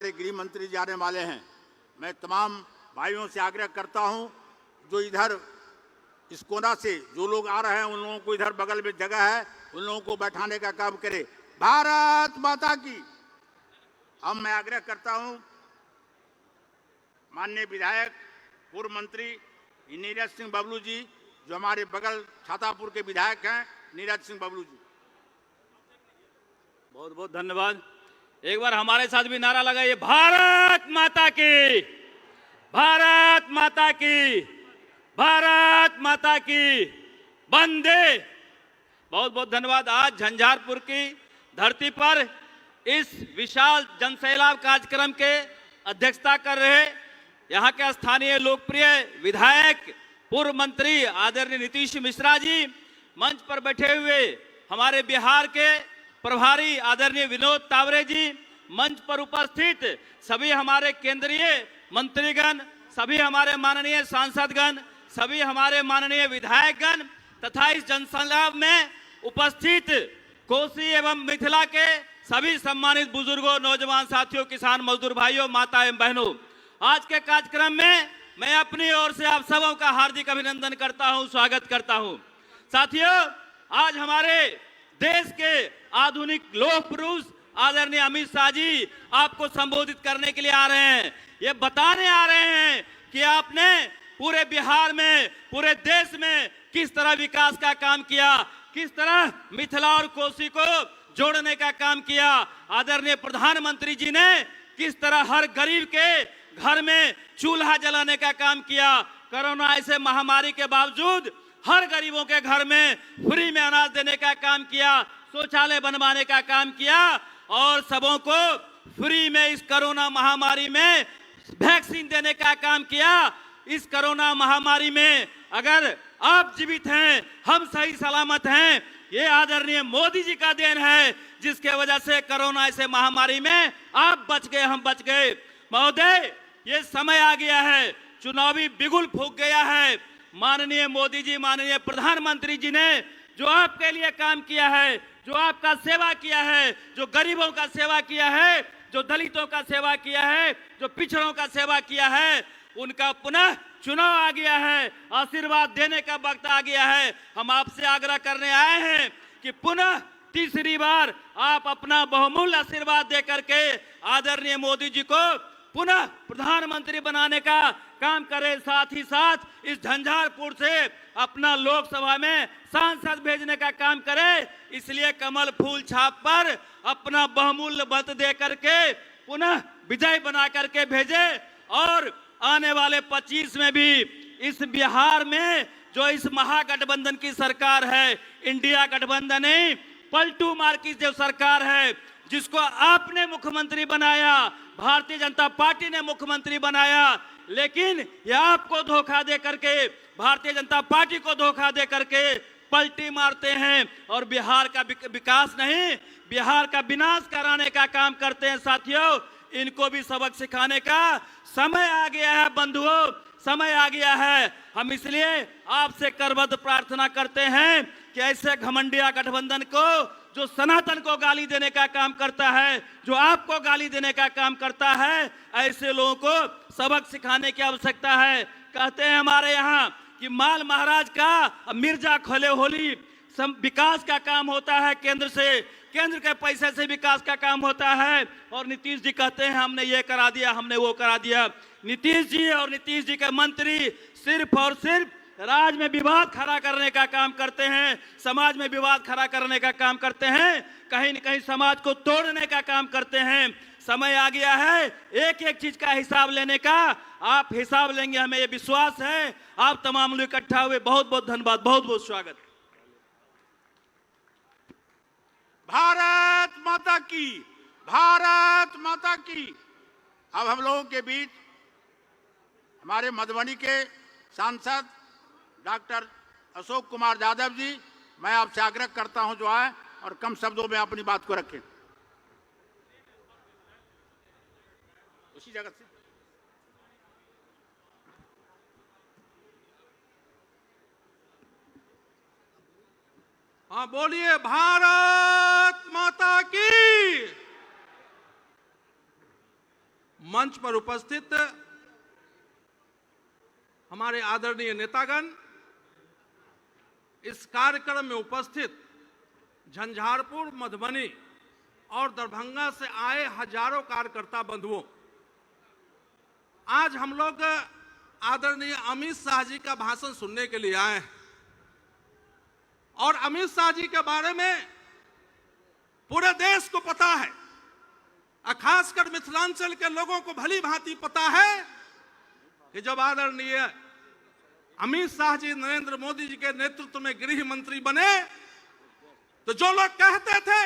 गृह मंत्री जी आने वाले हैं। मैं तमाम भाइयों से आग्रह करता हूं, जो इधर इस कोना से जो लोग आ रहे हैं उन लोगों को इधर बगल में जगह है, उन लोगों को बैठाने का काम करे। भारत माता की। अब मैं आग्रह करता हूं माननीय विधायक पूर्व मंत्री नीरज सिंह बबलू जी, जो हमारे बगल छातापुर के विधायक हैं, नीरज सिंह बबलू जी। बहुत बहुत धन्यवाद। एक बार हमारे साथ भी नारा लगाइए, भारत माता की, भारत माता की, भारत माता की, वंदे। बहुत बहुत धन्यवाद। आज झंझारपुर की धरती पर इस विशाल जनसैलाब कार्यक्रम के अध्यक्षता कर रहे यहाँ के स्थानीय लोकप्रिय विधायक पूर्व मंत्री आदरणीय नीतीश मिश्रा जी, मंच पर बैठे हुए हमारे बिहार के प्रभारी आदरणीय विनोद तावरे जी, मंच पर उपस्थित सभी हमारे केंद्रीय मंत्रीगण, सभी हमारे माननीय सांसदगण, सभी हमारे माननीय विधायकगण तथा इस जनसैलाब में उपस्थित कोसी एवं मिथिला के सभी सम्मानित बुजुर्गों, नौजवान साथियों, किसान मजदूर भाइयों, माता एवं बहनों, आज के कार्यक्रम में मैं अपनी ओर से आप सबों का हार्दिक अभिनंदन करता हूं, स्वागत करता हूं। साथियों, आज हमारे देश के आधुनिक लोह पुरुष आदरणीय अमित शाह जी आपको संबोधित करने के लिए आ रहे हैं। ये बताने आ रहे हैं कि आपने पूरे बिहार में, पूरे देश में किस तरह विकास का काम किया, किस तरह मिथिला और कोसी को जोड़ने का काम किया। आदरणीय प्रधानमंत्री जी ने किस तरह हर गरीब के घर में चूल्हा जलाने का काम किया। कोरोना ऐसे महामारी के बावजूद हर गरीबों के घर में फ्री में अनाज देने का काम किया, शौचालय बनवाने का काम किया और सबों को फ्री में इस कोरोना महामारी में वैक्सीन देने का काम किया। इस कोरोना महामारी में अगर आप जीवित हैं, हम सही सलामत हैं, ये आदरणीय मोदी जी का देन है, जिसके वजह से कोरोना ऐसे महामारी में आप बच गए, हम बच गए। महोदय, ये समय आ गया है, चुनावी बिगुल फूंक गया है। माननीय मोदी जी, माननीय प्रधानमंत्री जी ने जो आपके लिए काम किया है, जो आपका सेवा किया है, जो गरीबों का सेवा किया है, जो दलितों का सेवा किया है, जो पिछड़ों का सेवा किया है, उनका पुनः चुनाव आ गया है, आशीर्वाद देने का वक्त आ गया है। हम आपसे आग्रह करने आए हैं कि पुनः तीसरी बार आप अपना बहुमूल्य आशीर्वाद दे करके आदरणीय मोदी जी को पुनः प्रधानमंत्री बनाने का काम करें। साथ ही साथ इस झंझारपुर से अपना लोकसभा में सांसद भेजने का काम करें। इसलिए कमल फूल छाप पर अपना बहुमूल्य मत दे करके पुनः विजय बना करके भेजे और आने वाले 25 में भी इस बिहार में जो इस महागठबंधन की सरकार है, इंडिया गठबंधन नहीं, पलटू मार की जो सरकार है, जिसको आपने मुख्यमंत्री बनाया, भारतीय जनता पार्टी ने मुख्यमंत्री बनाया, लेकिन यह आपको धोखा दे करके, भारतीय जनता पार्टी को धोखा दे करके पलटी मारते हैं और बिहार का विकास नहीं, बिहार का विनाश कराने का काम करते हैं। साथियों, इनको भी सबक सिखाने का समय आ गया है बंधुओं, समय आ गया है। हम इसलिए आपसे करबद्ध प्रार्थना करते हैं कि ऐसे घमंडिया गठबंधन को, जो सनातन को गाली देने का काम करता है, जो आपको गाली देने का काम करता है, ऐसे लोगों को सबक सिखाने की आवश्यकता है। कहते हैं हमारे यहाँ कि माल महाराज का मिर्जा खोले होली, विकास का काम होता है केंद्र से, केंद्र के पैसे से विकास का काम होता है। और नीतीश जी कहते हैं हमने ये करा दिया, हमने वो करा दिया। नीतीश जी और नीतीश जी के मंत्री सिर्फ और सिर्फ राज्य में विवाद खड़ा करने का काम करते हैं, समाज में विवाद खड़ा करने का काम करते हैं, कहीं न कहीं समाज को तोड़ने का काम करते हैं। समय आ गया है एक एक चीज का हिसाब लेने का। आप हिसाब लेंगे, हमें ये विश्वास है। आप तमाम लोग इकट्ठा हुए, बहुत बहुत धन्यवाद, बहुत बहुत स्वागत। भारत माता की, भारत माता की। अब हम लोगों के बीच हमारे मधुबनी के सांसद डॉक्टर अशोक कुमार यादव जी, मैं आपसे आग्रह करता हूं जो आए और कम शब्दों में अपनी बात को रखें। उसी जगह से हाँ बोलिए, भारत माता की। मंच पर उपस्थित हमारे आदरणीय नेतागण, इस कार्यक्रम में उपस्थित झंझारपुर, मधुबनी और दरभंगा से आए हजारों कार्यकर्ता बंधुओं, आज हम लोग आदरणीय अमित शाह जी का भाषण सुनने के लिए आए हैं। और अमित शाह जी के बारे में पूरे देश को पता है, खासकर मिथिलांचल के लोगों को भली भांति पता है कि जब आदरणीय अमित शाह जी नरेंद्र मोदी जी के नेतृत्व में गृह मंत्री बने तो जो लोग कहते थे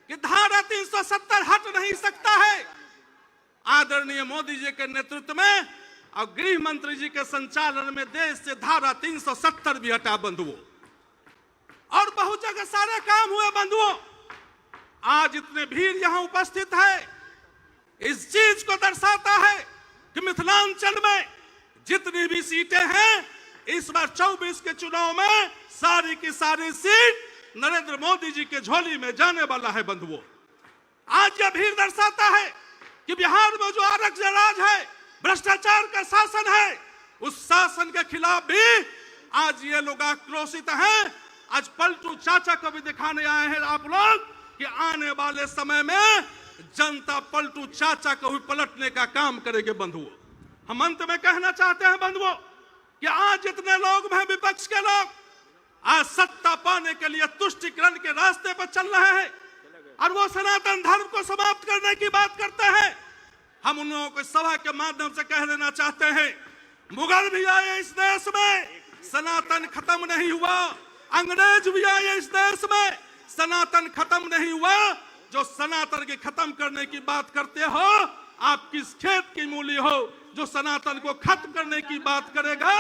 कि धारा 370 हट नहीं सकता है, आदरणीय मोदी जी के नेतृत्व में और गृह मंत्री जी के संचालन में देश से धारा 370 भी हटा बंधुओं, और बहुत जगह सारे काम हुए बंधुओं। आज इतने भीड़ यहां उपस्थित है, इस चीज को दर्शाता है कि मिथिलांचल में जितनी भी सीटें हैं, इस बार 24 के चुनाव में सारी की सारी सीट नरेंद्र मोदी जी के झोली में जाने वाला है बंधुओं। आज यह भीड़ दर्शाता है कि बिहार में जो आरक्षण राज है, भ्रष्टाचार का शासन है, उस शासन के खिलाफ भी आज ये लोग आक्रोशित हैं। आज पलटू चाचा को भी दिखाने आए हैं आप लोग कि आने वाले समय में जनता पलटू चाचा को भी पलटने का काम करेंगे बंधुओं। हम अंत में कहना चाहते हैं बंधुओं कि आज जितने लोग हैं विपक्ष के लोग, आज सत्ता पाने के लिए तुष्टीकरण के रास्ते पर चल रहे हैं और वो सनातन धर्म को समाप्त करने की बात करते हैं। हम उन लोगों को सभा के माध्यम से कह देना चाहते हैं, मुगल भी आए इस देश में, सनातन खत्म नहीं हुआ, अंग्रेज भी आए इस देश में, सनातन खत्म नहीं हुआ। जो सनातन के खत्म करने की बात करते हो, आप किस खेत की मूली हो जो सनातन को खत्म करने की बात करेगा?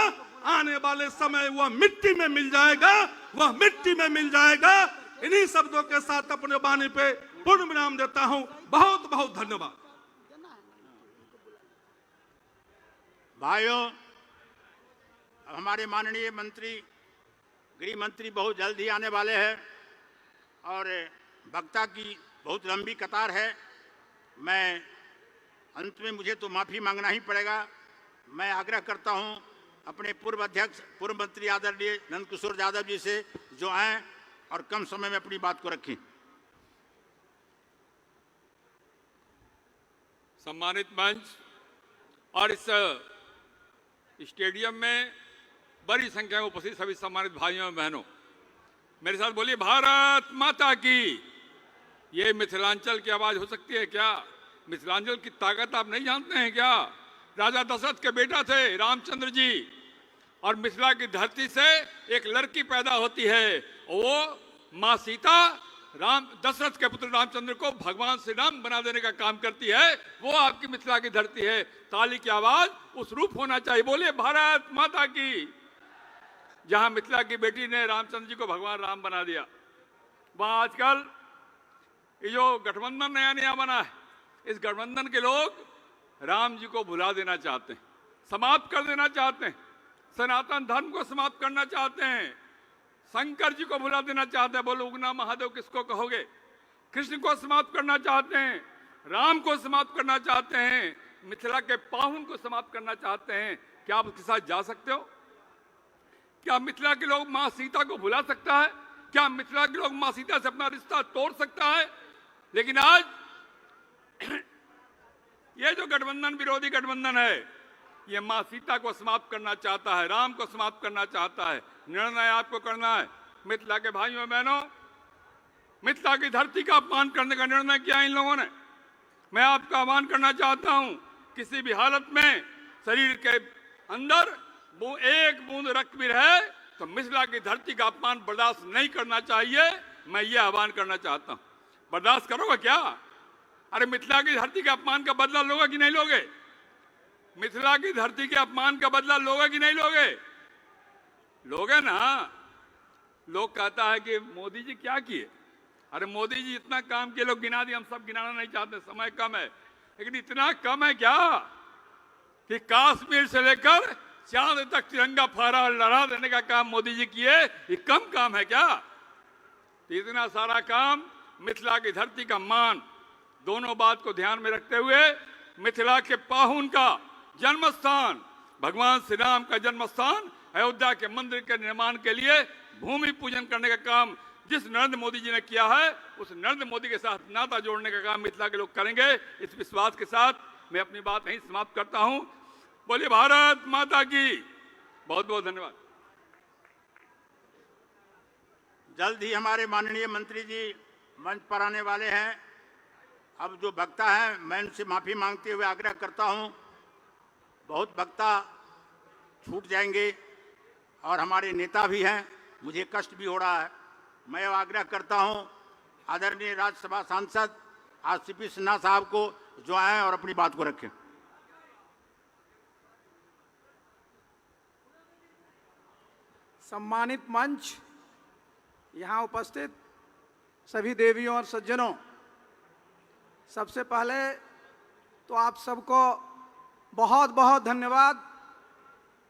आने वाले समय वह मिट्टी में मिल जाएगा, वह मिट्टी में मिल जाएगा। इन्हीं शब्दों के साथ अपने वाणी पे पूर्ण विराम देता हूं। बहुत बहुत धन्यवाद। भाइयों, हमारे माननीय मंत्री, गृह मंत्री बहुत जल्द ही आने वाले हैं और वक्ता की बहुत लंबी कतार है। मैं अंत में मुझे तो माफ़ी मांगना ही पड़ेगा। मैं आग्रह करता हूं अपने पूर्व अध्यक्ष, पूर्व मंत्री आदरणीय नंदकिशोर यादव जी से जो आए और कम समय में अपनी बात को रखें। सम्मानित मंच और इस स्टेडियम में बड़ी संख्या में उपस्थित सभी सम्मानित भाइयों और बहनों, मेरे साथ बोलिए भारत माता की। ये मिथिलांचल की आवाज हो सकती है क्या? मिथिलांचल की ताकत आप नहीं जानते हैं क्या? राजा दशरथ के बेटा थे रामचंद्र जी, और मिथिला की धरती से एक लड़की पैदा होती है, वो माँ सीता दशरथ के पुत्र रामचंद्र को भगवान श्री राम बना देने का काम करती है। वो आपकी मिथिला की धरती है। ताली की आवाज उस रूप होना चाहिए। बोलिए भारत माता की। जहां मिथिला की बेटी ने रामचंद्र जी को भगवान राम बना दिया, वहां आजकल ये जो गठबंधन नया नया बना है, इस गठबंधन के लोग राम जी को भुला देना चाहते हैं, समाप्त कर देना चाहते हैं, सनातन धर्म को समाप्त करना चाहते हैं, शंकर जी को भुला देना चाहते हैं। बोलो उगना महादेव किसको कहोगे? कृष्ण को समाप्त करना चाहते हैं, राम को समाप्त करना चाहते हैं, मिथिला के पाहुन को समाप्त करना चाहते हैं। क्या आप उसके साथ जा सकते हो? क्या मिथिला के लोग माँ सीता को भुला सकता है? क्या मिथिला के लोग माँ सीता से अपना रिश्ता तोड़ सकता है? लेकिन आज ये जो गठबंधन, विरोधी गठबंधन है, ये माँ सीता को समाप्त करना चाहता है, राम को समाप्त करना चाहता है। निर्णय आपको करना है। मिथिला के भाइयों बहनों, मिथिला की धरती का अपमान करने का निर्णय किया इन लोगों ने। मैं आपका आह्वान करना चाहता हूं, किसी भी हालत में शरीर के अंदर एक बूंद रक्त भी रहे तो मिथिला की धरती का अपमान बर्दाश्त नहीं करना चाहिए। मैं ये आह्वान करना चाहता हूं। बर्दाश्त करोगे क्या? अरे मिथिला की धरती के अपमान का बदला लोगे कि नहीं लोगे? मिथिला की धरती के अपमान का बदला लोगे कि नहीं लोगे? लोगे ना। लोग कहता है कि मोदी जी क्या किए? अरे मोदी जी इतना काम किए, लोग गिना दिए, हम सब गिनाना नहीं चाहते, समय कम है। लेकिन इतना कम है क्या कि कश्मीर से लेकर चांद तक तिरंगा फहरा लहरा देने का काम मोदी जी किए? ये कम काम है क्या? तो इतना सारा काम, मिथिला की धरती का मान, दोनों बात को ध्यान में रखते हुए मिथिला के पाहुन का जन्म स्थान, भगवान श्री राम का जन्म स्थान अयोध्या के मंदिर के निर्माण के लिए भूमि पूजन करने का काम जिस नरेंद्र मोदी जी ने किया है, उस नरेंद्र मोदी के साथ नाता जोड़ने का काम मिथिला के लोग करेंगे। इस विश्वास के साथ मैं अपनी बात यहीं समाप्त करता हूं। बोलिए भारत माता की। बहुत बहुत धन्यवाद। जल्द ही हमारे माननीय मंत्री जी मंच पर आने वाले हैं। अब जो वक्ता हैं, मैं उनसे माफी मांगते हुए आग्रह करता हूं, बहुत वक्ता छूट जाएंगे और हमारे नेता भी हैं, मुझे कष्ट भी हो रहा है। मैं आग्रह करता हूं आदरणीय राज्यसभा सांसद सीपी सिन्हा साहब को जो आए और अपनी बात को रखें। सम्मानित मंच, यहाँ उपस्थित सभी देवियों और सज्जनों, सबसे पहले तो आप सबको बहुत बहुत धन्यवाद,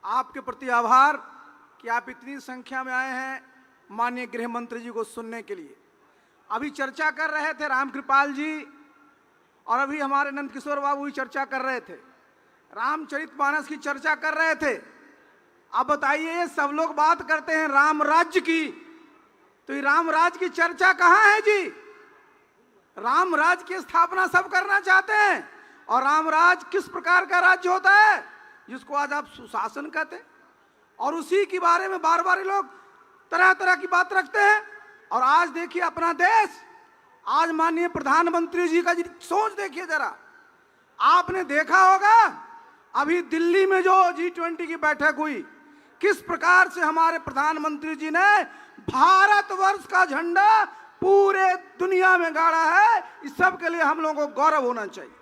आपके प्रति आभार कि आप इतनी संख्या में आए हैं माननीय गृह मंत्री जी को सुनने के लिए। अभी चर्चा कर रहे थे रामकृपाल जी और अभी हमारे नंदकिशोर बाबू भी चर्चा कर रहे थे, रामचरितमानस की चर्चा कर रहे थे। अब बताइए, सब लोग बात करते हैं राम राज्य की, तो ये राम राज्य की चर्चा कहाँ है जी? राम राज्य की स्थापना सब करना चाहते हैं, और राम राज्य किस प्रकार का राज्य होता है जिसको आज आप सुशासन कहते हैं, और उसी के बारे में बार बार लोग तरह तरह की बात रखते हैं। और आज देखिए अपना देश, आज माननीय प्रधानमंत्री जी का सोच देखिए जरा। आपने देखा होगा अभी दिल्ली में जो G20 की बैठक हुई, किस प्रकार से हमारे प्रधानमंत्री जी ने भारतवर्ष का झंडा पूरे दुनिया में गाड़ा है। इस सब के लिए हम लोगों को गौरव होना चाहिए।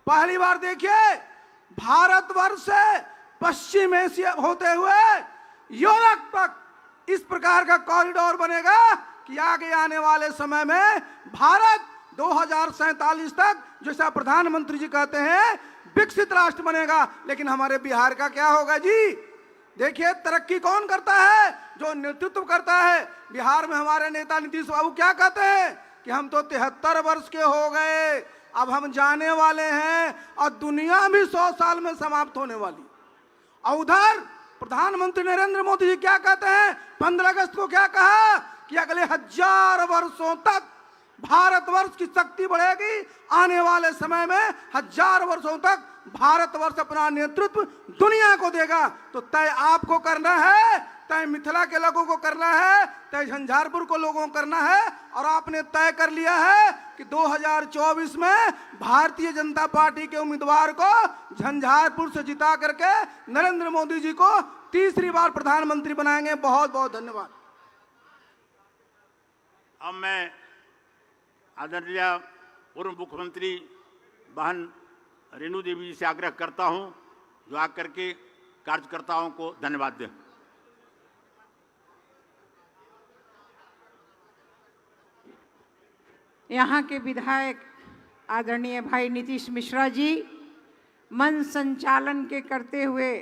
पहली बार देखिए, भारतवर्ष से पश्चिम एशिया होते हुए यूरोप तक इस प्रकार का कॉरिडोर बनेगा कि आगे आने वाले समय में भारत 2047 तक, जैसा प्रधानमंत्री जी कहते हैं, विकसित राष्ट्र बनेगा। लेकिन हमारे बिहार का क्या होगा जी? देखिए तरक्की कौन करता है? जो नेतृत्व करता है। बिहार में हमारे नेता नीतीश बाबू क्या कहते हैं कि हम तो 73 वर्ष के हो गए, अब हम जाने वाले हैं और दुनिया भी 100 साल में समाप्त होने वाली। और उधर प्रधानमंत्री नरेंद्र मोदी जी क्या कहते हैं? 15 अगस्त को क्या कहा कि अगले 1000 वर्षों तक भारतवर्ष की शक्ति बढ़ेगी। आने वाले समय में 1000 वर्षों तक भारतवर्ष अपना नेतृत्व दुनिया को देगा। तो तय आपको करना है, तय मिथिला के लोगों को करना है, तय झंझारपुर को लोगों को करना है। और आपने तय कर लिया है कि 2024 में भारतीय जनता पार्टी के उम्मीदवार को झंझारपुर से जिता करके नरेंद्र मोदी जी को तीसरी बार प्रधानमंत्री बनाएंगे। बहुत बहुत धन्यवाद। अब मैं आदरणीय पूर्व मुख्यमंत्री बहन रेणु देवी जी से आग्रह करता हूं, जो आकर के कार्यकर्ताओं को धन्यवाद दें। यहाँ के विधायक आदरणीय भाई नीतीश मिश्रा जी, मंच संचालन के करते हुए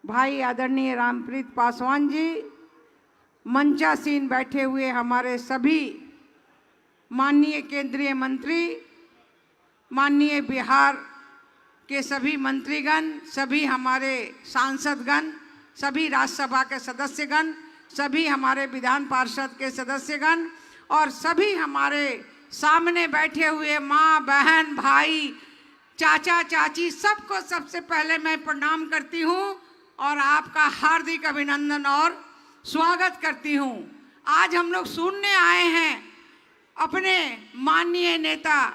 भाई आदरणीय रामप्रीत पासवान जी, मंचासीन बैठे हुए हमारे सभी माननीय केंद्रीय मंत्री, माननीय बिहार के सभी मंत्रीगण, सभी हमारे सांसदगण, सभी राज्यसभा के सदस्यगण, सभी हमारे विधान पार्षद के सदस्यगण और सभी हमारे सामने बैठे हुए माँ, बहन, भाई, चाचा, चाची, सबको सबसे पहले मैं प्रणाम करती हूँ और आपका हार्दिक अभिनंदन और स्वागत करती हूँ। आज हम लोग सुनने आए हैं, अपने माननीय नेता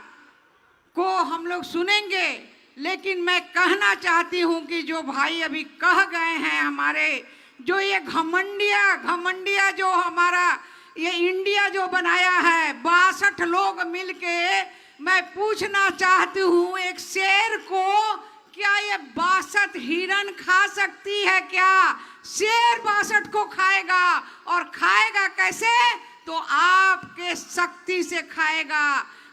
को हम लोग सुनेंगे, लेकिन मैं कहना चाहती हूँ कि जो भाई अभी कह गए हैं हमारे, जो ये घमंडिया जो हमारा ये इंडिया जो बनाया है 62 लोग मिलके, मैं पूछना चाहती हूँ एक शेर को, क्या ये 62 हिरन खा सकती है क्या? शेर 62 को खाएगा, और खाएगा कैसे? तो आपके शक्ति से खाएगा।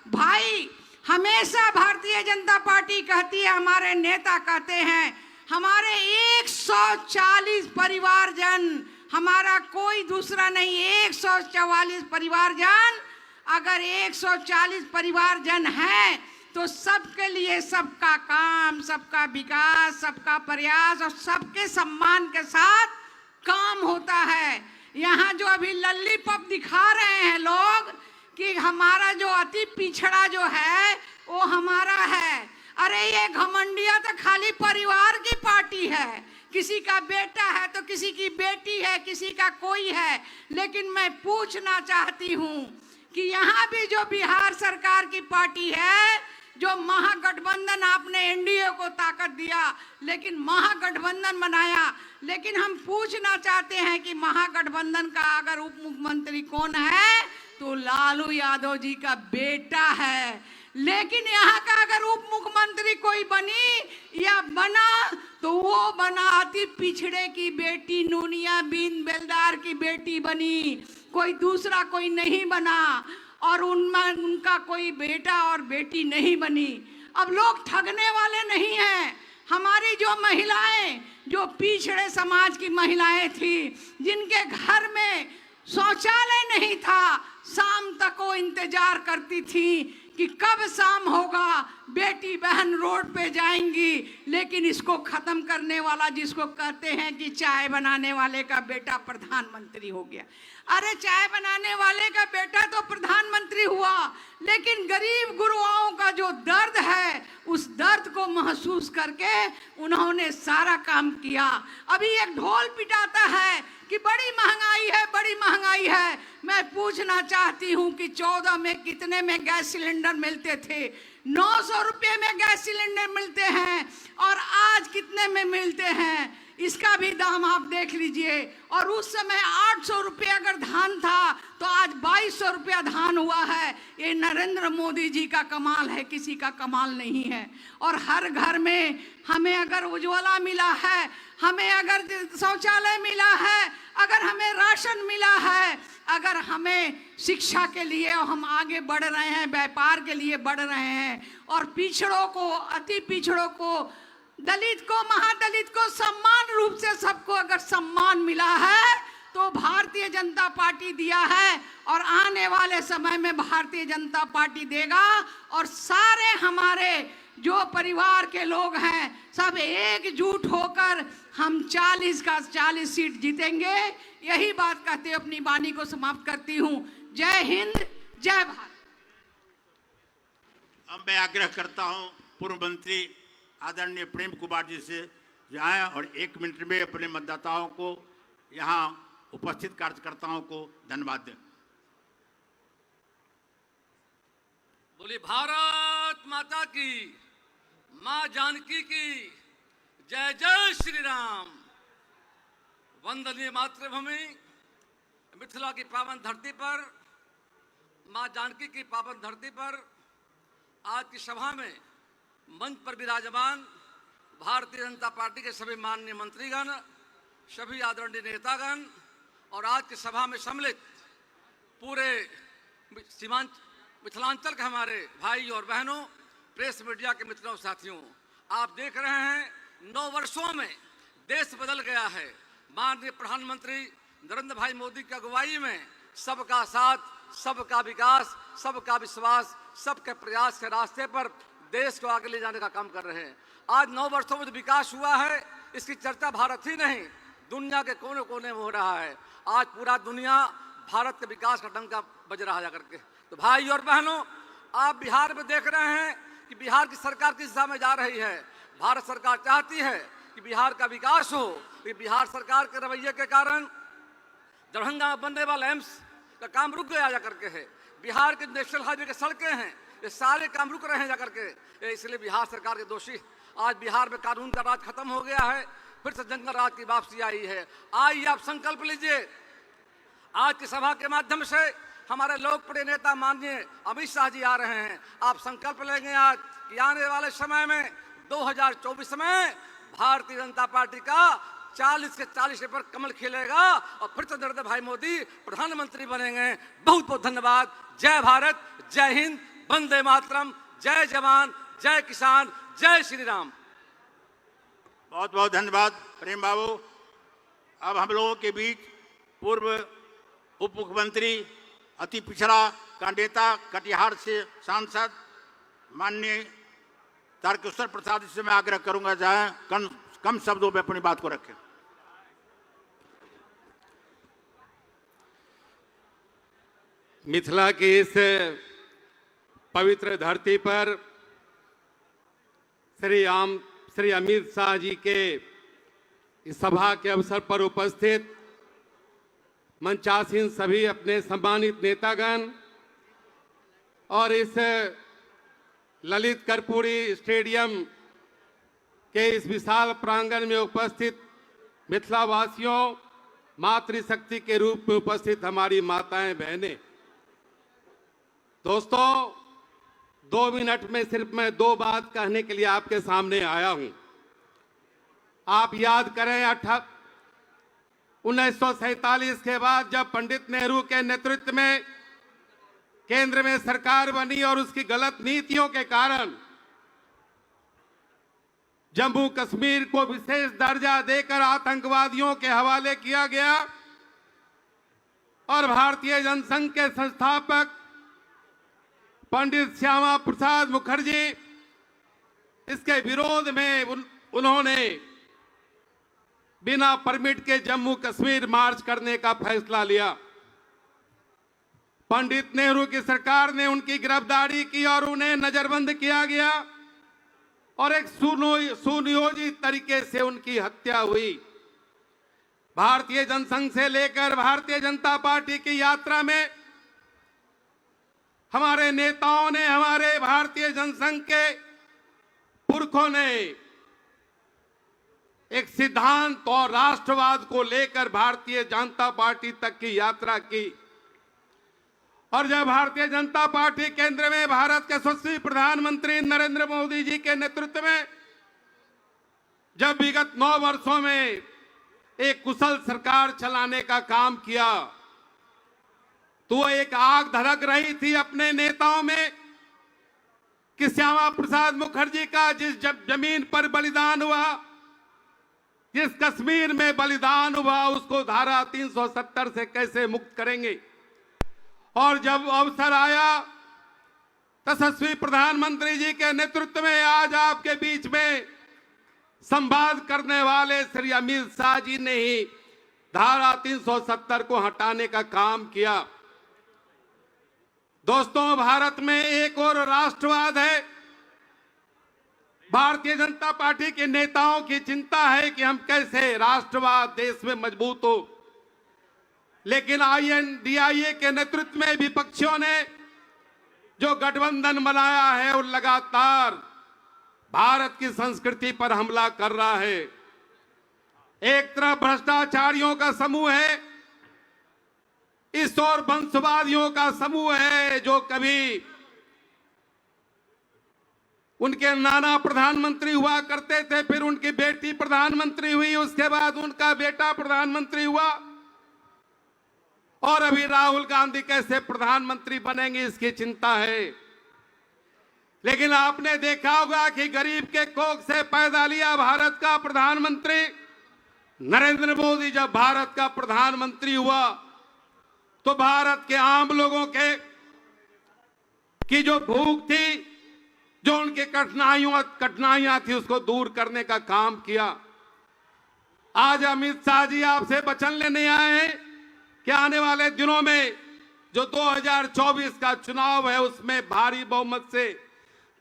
भाई हमेशा भारतीय जनता पार्टी कहती है, हमारे नेता कहते हैं, हमारे 140 परिवारजन, हमारा कोई दूसरा नहीं, 144 परिवारजन। अगर 140 परिवारजन हैं तो सबके लिए सबका काम, सबका विकास, सबका प्रयास और सबके सम्मान के साथ काम होता है। यहाँ जो अभी लल्लीपॉप दिखा रहे हैं लोग कि हमारा जो अति पिछड़ा जो है वो हमारा है, अरे ये घमंडिया तो खाली परिवार की पार्टी है। किसी का बेटा है तो किसी की बेटी है, किसी का कोई है। लेकिन मैं पूछना चाहती हूँ कि यहाँ भी जो बिहार सरकार की पार्टी है, जो महागठबंधन, आपने एनडीए को ताकत दिया लेकिन महागठबंधन बनाया, लेकिन हम पूछना चाहते हैं कि महागठबंधन का अगर उप मुख्यमंत्री कौन है तो लालू यादव जी का बेटा है। लेकिन यहाँ का अगर उप मुख्यमंत्री कोई बनी या बना तो वो बना अति पिछड़े की बेटी नूनिया बीन बेलदार की बेटी बनी, कोई दूसरा कोई नहीं बना, और उनमें उनका कोई बेटा और बेटी नहीं बनी। अब लोग ठगने वाले नहीं हैं। हमारी जो महिलाएं, जो पिछड़े समाज की महिलाएं थी, जिनके घर में शौचालय नहीं था, शाम तक वो इंतजार करती थी कि कब शाम होगा, बेटी बहन रोड पे जाएंगी। लेकिन इसको खत्म करने वाला, जिसको कहते हैं कि चाय बनाने वाले का बेटा प्रधानमंत्री हो गया। अरे चाय बनाने वाले का बेटा तो प्रधानमंत्री हुआ, लेकिन गरीब गुरुआओं का जो दर्द है, उस दर्द को महसूस करके उन्होंने सारा काम किया। अभी एक ढोल पिटाता है कि बड़ी महंगाई है, बड़ी महंगाई है। मैं पूछना चाहती हूँ कि 14 में कितने में गैस सिलेंडर मिलते थे? 900 रुपये में गैस सिलेंडर मिलते हैं, और आज कितने में मिलते हैं इसका भी दाम आप देख लीजिए। और उस समय 800 रुपये अगर धान था तो आज 2200 रुपया धान हुआ है। ये नरेंद्र मोदी जी का कमाल है, किसी का कमाल नहीं है। और हर घर में हमें अगर उज्ज्वला मिला है, हमें अगर शौचालय मिला है, अगर हमें राशन मिला है, अगर हमें शिक्षा के लिए हम आगे बढ़ रहे हैं, व्यापार के लिए बढ़ रहे हैं, और पिछड़ों को, अति पिछड़ों को, दलित को, महादलित को समान रूप से सबको अगर सम्मान मिला है तो भारतीय जनता पार्टी दिया है, और आने वाले समय में भारतीय जनता पार्टी देगा। और सारे हमारे जो परिवार के लोग हैं सब एकजुट होकर हम 40 का 40 सीट जीतेंगे। यही बात कहते हुए अपनी वाणी को समाप्त करती हूँ। जय हिंद, जय भारत। अब मैं आग्रह करता हूँ पूर्व मंत्री आदरणीय प्रेम कुमार जी से जाएं और 1 मिनट में अपने मतदाताओं को, यहाँ उपस्थित कार्यकर्ताओं को धन्यवाद दें। बोली भारत माता की, माँ जानकी की जय जय श्री राम। वंदनीय मातृभूमि मिथिला की पावन धरती पर, माँ जानकी की पावन धरती पर आज की सभा में मंच पर विराजमान भारतीय जनता पार्टी के सभी माननीय मंत्रीगण, सभी आदरणीय नेतागण और आज की सभा में सम्मिलित पूरे सीमांत मिथिलांचल के हमारे भाई और बहनों, प्रेस मीडिया के मित्रों साथियों, आप देख रहे हैं 9 वर्षों में देश बदल गया है। माननीय प्रधानमंत्री नरेंद्र भाई मोदी की अगुवाई में सबका साथ, सबका विकास, सबका विश्वास, सबके प्रयास के रास्ते पर देश को आगे ले जाने का काम कर रहे हैं। आज 9 वर्षों में जो विकास हुआ है, इसकी चर्चा भारत ही नहीं, दुनिया के कोने कोने में हो रहा है। आज पूरा दुनिया भारत के विकास का डंका बज रहा है करके। तो भाई और बहनों, आप बिहार में देख रहे हैं कि बिहार की सरकार किस दिशा में जा रही है। भारत सरकार चाहती है कि बिहार का विकास हो। कि बिहार सरकार के रवैये के कारण दरभंगा में बनने वाला एम्स का काम रुक गया जा करके है। बिहार के नेशनल हाईवे के सड़कें हैं, ये सारे काम रुक रहे हैं जा करके। इसलिए बिहार सरकार के दोषी। आज बिहार में कानून का राज खत्म हो गया है, फिर से जंगल राज की वापसी आई है। आइए आप संकल्प लीजिए। आज की सभा के माध्यम से हमारे लोकप्रिय नेता माननीय अमित शाह जी आ रहे हैं। आप संकल्प लेंगे आज कि आने वाले समय में 2024 में भारतीय जनता पार्टी का 40 के 40 पर कमल खिलेगा और फिर से नरेंद्र भाई मोदी प्रधानमंत्री बनेंगे। बहुत बहुत धन्यवाद। जय भारत, जय हिंद, वंदे मातरम, जय जवान, जय किसान, जय श्री राम। बहुत बहुत धन्यवाद प्रेम बाबू। अब हम लोगों के बीच पूर्व उप मुख्यमंत्री, अति पिछड़ा का नेता, कटिहार से सांसद माननीय तारकेश्वर प्रसाद जी से मैं आग्रह करूंगा जाए कम शब्दों में अपनी बात को रखें। मिथिला की इस पवित्र धरती पर श्री अमित शाह जी के इस सभा के अवसर पर उपस्थित मंचासीन सभी अपने सम्मानित नेतागण और इस ललित कर्पूरी स्टेडियम के इस विशाल प्रांगण में उपस्थित मिथिला वासियों, मातृशक्ति के रूप में उपस्थित हमारी माताएं बहनें, दोस्तों 2 मिनट में सिर्फ मैं 2 बात कहने के लिए आपके सामने आया हूं। आप याद करें 1947 के बाद जब पंडित नेहरू के नेतृत्व में केंद्र में सरकार बनी और उसकी गलत नीतियों के कारण जम्मू कश्मीर को विशेष दर्जा देकर आतंकवादियों के हवाले किया गया और भारतीय जनसंघ के संस्थापक पंडित श्यामा प्रसाद मुखर्जी इसके विरोध में उन्होंने बिना परमिट के जम्मू कश्मीर मार्च करने का फैसला लिया। पंडित नेहरू की सरकार ने उनकी गिरफ्तारी की और उन्हें नजरबंद किया गया और एक सुनियोजित तरीके से उनकी हत्या हुई। भारतीय जनसंघ से लेकर भारतीय जनता पार्टी की यात्रा में हमारे नेताओं ने, हमारे भारतीय जनसंघ के पुरखों ने एक सिद्धांत और राष्ट्रवाद को लेकर भारतीय जनता पार्टी तक की यात्रा की और जब भारतीय जनता पार्टी केंद्र में भारत के यशस्वी प्रधानमंत्री नरेंद्र मोदी जी के नेतृत्व में जब विगत 9 वर्षों में एक कुशल सरकार चलाने का काम किया तो एक आग धधक रही थी अपने नेताओं में कि श्यामा प्रसाद मुखर्जी का जिस जमीन पर बलिदान हुआ, जिस कश्मीर में बलिदान हुआ, उसको धारा 370 से कैसे मुक्त करेंगे। और जब अवसर आया यशस्वी प्रधानमंत्री जी के नेतृत्व में आज आपके बीच में संवाद करने वाले श्री अमित शाह जी ने ही धारा 370 को हटाने का काम किया। दोस्तों, भारत में एक और राष्ट्रवाद है। भारतीय जनता पार्टी के नेताओं की चिंता है कि हम कैसे राष्ट्रवाद देश में मजबूत हो, लेकिन INDIA के नेतृत्व में विपक्षियों ने जो गठबंधन बनाया है और लगातार भारत की संस्कृति पर हमला कर रहा है। एक तरफ भ्रष्टाचारियों का समूह है, इस ओर वंशवादियों का समूह है जो कभी उनके नाना प्रधानमंत्री हुआ करते थे, फिर उनकी बेटी प्रधानमंत्री हुई, उसके बाद उनका बेटा प्रधानमंत्री हुआ और अभी राहुल गांधी कैसे प्रधानमंत्री बनेंगे इसकी चिंता है। लेकिन आपने देखा होगा कि गरीब के कोख से पैदा लिया भारत का प्रधानमंत्री नरेंद्र मोदी जब भारत का प्रधानमंत्री हुआ तो भारत के आम लोगों की जो भूख थी, जो उनके कठिनाइयां थी, उसको दूर करने का काम किया। आज अमित शाह जी आपसे वचन लेने आए हैं कि आने वाले दिनों में जो 2024 का चुनाव है उसमें भारी बहुमत से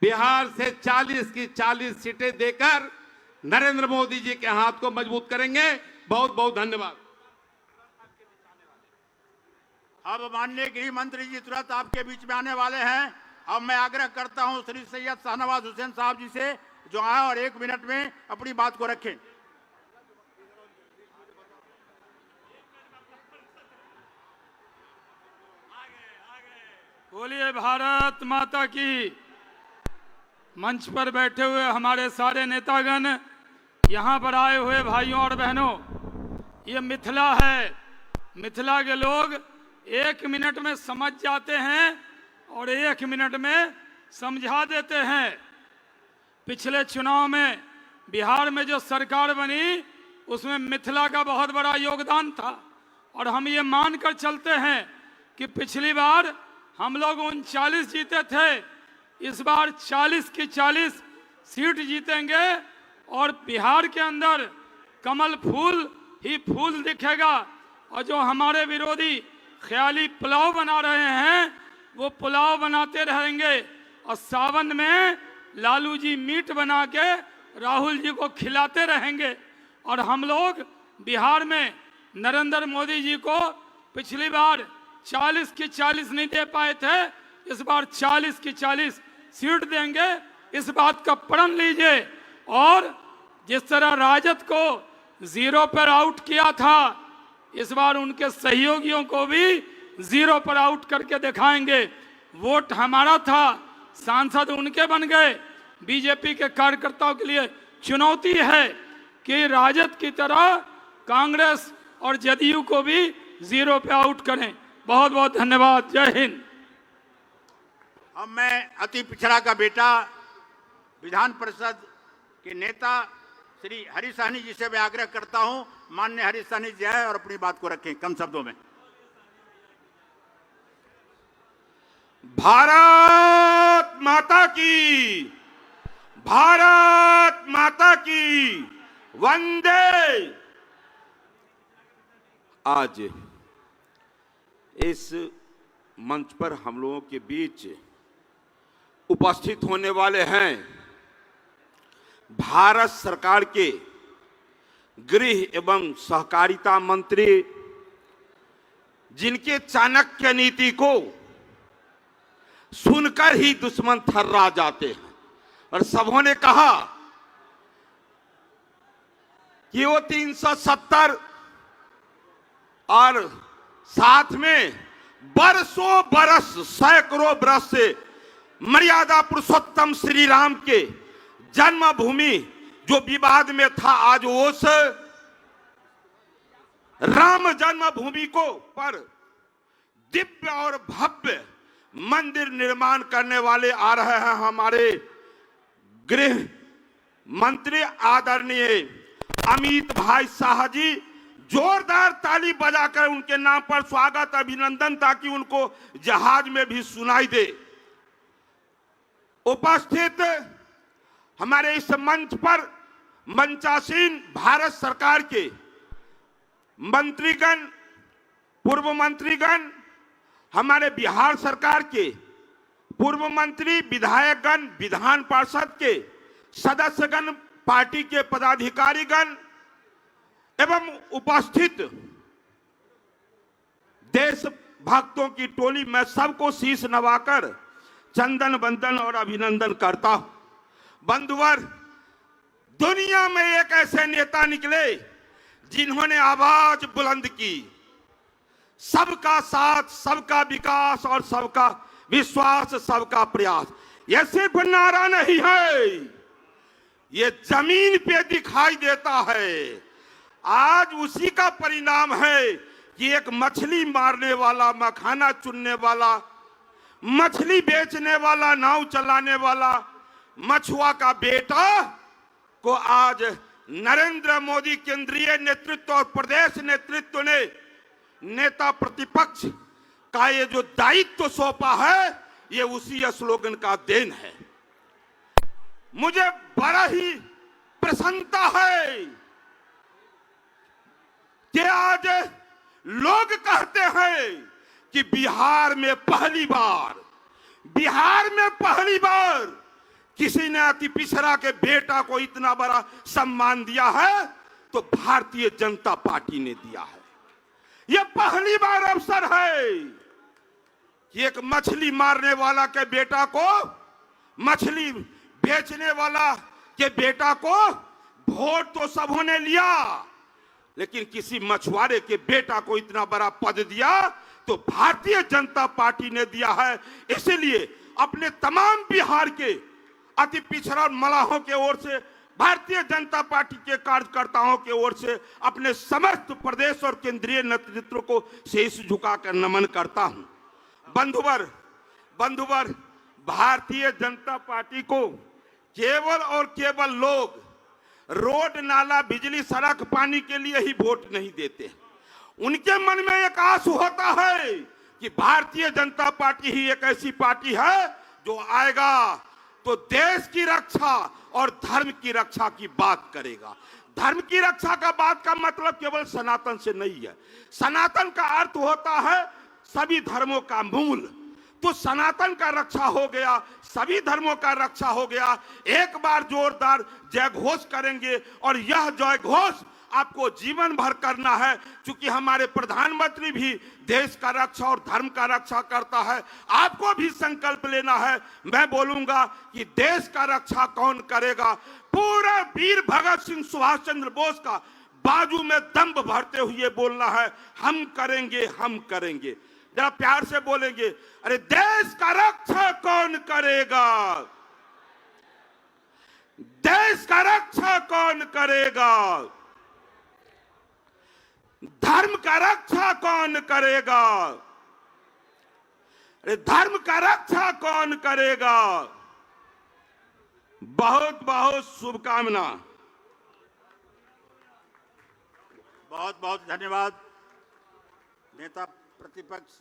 बिहार से 40 की 40 सीटें देकर नरेंद्र मोदी जी के हाथ को मजबूत करेंगे। बहुत बहुत धन्यवाद। अब माननीय गृह मंत्री जी तुरंत आपके बीच में आने वाले हैं। अब मैं आग्रह करता हूं श्री सैयद शाहनवाज हुसैन साहब जी से जो आए और 1 मिनट में अपनी बात को रखें। बोलिए भारत माता की। मंच पर बैठे हुए हमारे सारे नेतागण, यहाँ पर आए हुए भाइयों और बहनों, ये मिथिला है। मिथिला के लोग 1 मिनट में समझ जाते हैं और 1 मिनट में समझा देते हैं। पिछले चुनाव में बिहार में जो सरकार बनी उसमें मिथिला का बहुत बड़ा योगदान था और हम ये मानकर चलते हैं कि पिछली बार हम लोग 39 जीते थे इस बार 40 की 40 सीट जीतेंगे और बिहार के अंदर कमल फूल ही फूल दिखेगा। और जो हमारे विरोधी ख्याली पुलाव बना रहे हैं वो पुलाव बनाते रहेंगे। और सावन में लालू जी मीट बना के राहुल जी को खिलाते रहेंगे। और हम लोग बिहार में नरेंद्र मोदी जी को पिछली बार 40 की 40 नहीं दे पाए थे, इस बार 40 की 40 सीट देंगे, इस बात का प्रण लीजिए। और जिस तरह राजद को 0 पर आउट किया था, इस बार उनके सहयोगियों को भी 0 पर आउट करके दिखाएंगे। वोट हमारा था, सांसद उनके बन गए। बीजेपी के कार्यकर्ताओं के लिए चुनौती है कि राजद की तरह कांग्रेस और जदयू को भी 0 पे आउट करें। बहुत बहुत धन्यवाद। जय हिंद। अब मैं अति पिछड़ा का बेटा विधान परिषद के नेता श्री हरीश सहनी जी से मैं आग्रह करता हूं, माननीय हरीश सहनी जी आए और अपनी बात को रखें कम शब्दों में। भारत माता की, भारत माता की, वंदे। आज इस मंच पर हम लोगों के बीच उपस्थित होने वाले हैं भारत सरकार के गृह एवं सहकारिता मंत्री, जिनके चाणक्य नीति को सुनकर ही दुश्मन थर्रा जाते हैं। और सबों ने कहा कि वो 370 और साथ में बरसों बरस सैकड़ों बरस से मर्यादा पुरुषोत्तम श्री राम के जन्मभूमि जो विवाद में था, आज उस राम जन्मभूमि को पर दिव्य और भव्य मंदिर निर्माण करने वाले आ रहे हैं हमारे गृह मंत्री आदरणीय अमित भाई शाह जी। जोरदार ताली बजाकर उनके नाम पर स्वागत अभिनंदन, ताकि उनको जहाज में भी सुनाई दे। उपस्थित हमारे इस मंच पर मंचासीन भारत सरकार के मंत्रीगण, पूर्व मंत्रीगण, हमारे बिहार सरकार के पूर्व मंत्री, विधायकगण, विधान पार्षद के सदस्यगण, पार्टी के पदाधिकारीगण एवं उपस्थित देशभक्तों की टोली, मैं सबको शीश नवाकर चंदन वंदन और अभिनंदन करता हूं। बंधुवर, दुनिया में एक ऐसे नेता निकले जिन्होंने आवाज बुलंद की, सबका साथ, सबका विकास और सबका विश्वास, सबका प्रयास। यह सिर्फ नारा नहीं है, ये जमीन पे दिखाई देता है। आज उसी का परिणाम है कि एक मछली मारने वाला, मखाना चुनने वाला, मछली बेचने वाला, नाव चलाने वाला मछुआ का बेटा को आज नरेंद्र मोदी केंद्रीय नेतृत्व और प्रदेश नेतृत्व ने नेता प्रतिपक्ष का ये जो दायित्व सौंपा है, ये उसी स्लोगन का देन है। मुझे बड़ा ही प्रसन्नता है कि आज लोग कहते हैं कि बिहार में पहली बार किसी ने अति पिछड़ा के बेटा को इतना बड़ा सम्मान दिया है तो भारतीय जनता पार्टी ने दिया है। यह पहली बार अवसर है कि एक मछली मारने वाला के बेटा को, मछली बेचने वाला के बेटा को वोट तो सबों ने लिया, लेकिन किसी मछुआरे के बेटा को इतना बड़ा पद दिया तो भारतीय जनता पार्टी ने दिया है। इसलिए अपने तमाम बिहार के अति पिछड़ा मलाहों के ओर से, भारतीय जनता पार्टी के कार्यकर्ताओं के ओर से अपने समस्त प्रदेश और केंद्रीय नेतृत्व को शीश झुकाकर नमन करता हूं। बंधुवर, भारतीय जनता पार्टी को केवल और केवल लोग रोड, नाला, बिजली, सड़क, पानी के लिए ही वोट नहीं देते। उनके मन में एक आस होता है कि भारतीय जनता पार्टी ही एक ऐसी पार्टी है जो आएगा तो देश की रक्षा और धर्म की रक्षा की बात करेगा। धर्म की रक्षा का बात का मतलब केवल सनातन से नहीं है। सनातन का अर्थ होता है सभी धर्मों का मूल। तो सनातन का रक्षा हो गया, सभी धर्मों का रक्षा हो गया। एक बार जोरदार जय घोष करेंगे और यह जय घोष आपको जीवन भर करना है, क्योंकि हमारे प्रधानमंत्री भी देश का रक्षा और धर्म का रक्षा करता है। आपको भी संकल्प लेना है। मैं बोलूंगा कि देश का रक्षा कौन करेगा? पूरा वीर भगत सिंह सुभाष चंद्र बोस का बाजू में दंभ भरते हुए बोलना है, हम करेंगे, हम करेंगे। जरा प्यार से बोलेंगे, अरे देश का रक्षा कौन करेगा? देश का रक्षा कौन करेगा? धर्म का रक्षा कौन करेगा? अरे धर्म का रक्षा कौन करेगा? बहुत बहुत शुभकामना। बहुत बहुत धन्यवाद नेता प्रतिपक्ष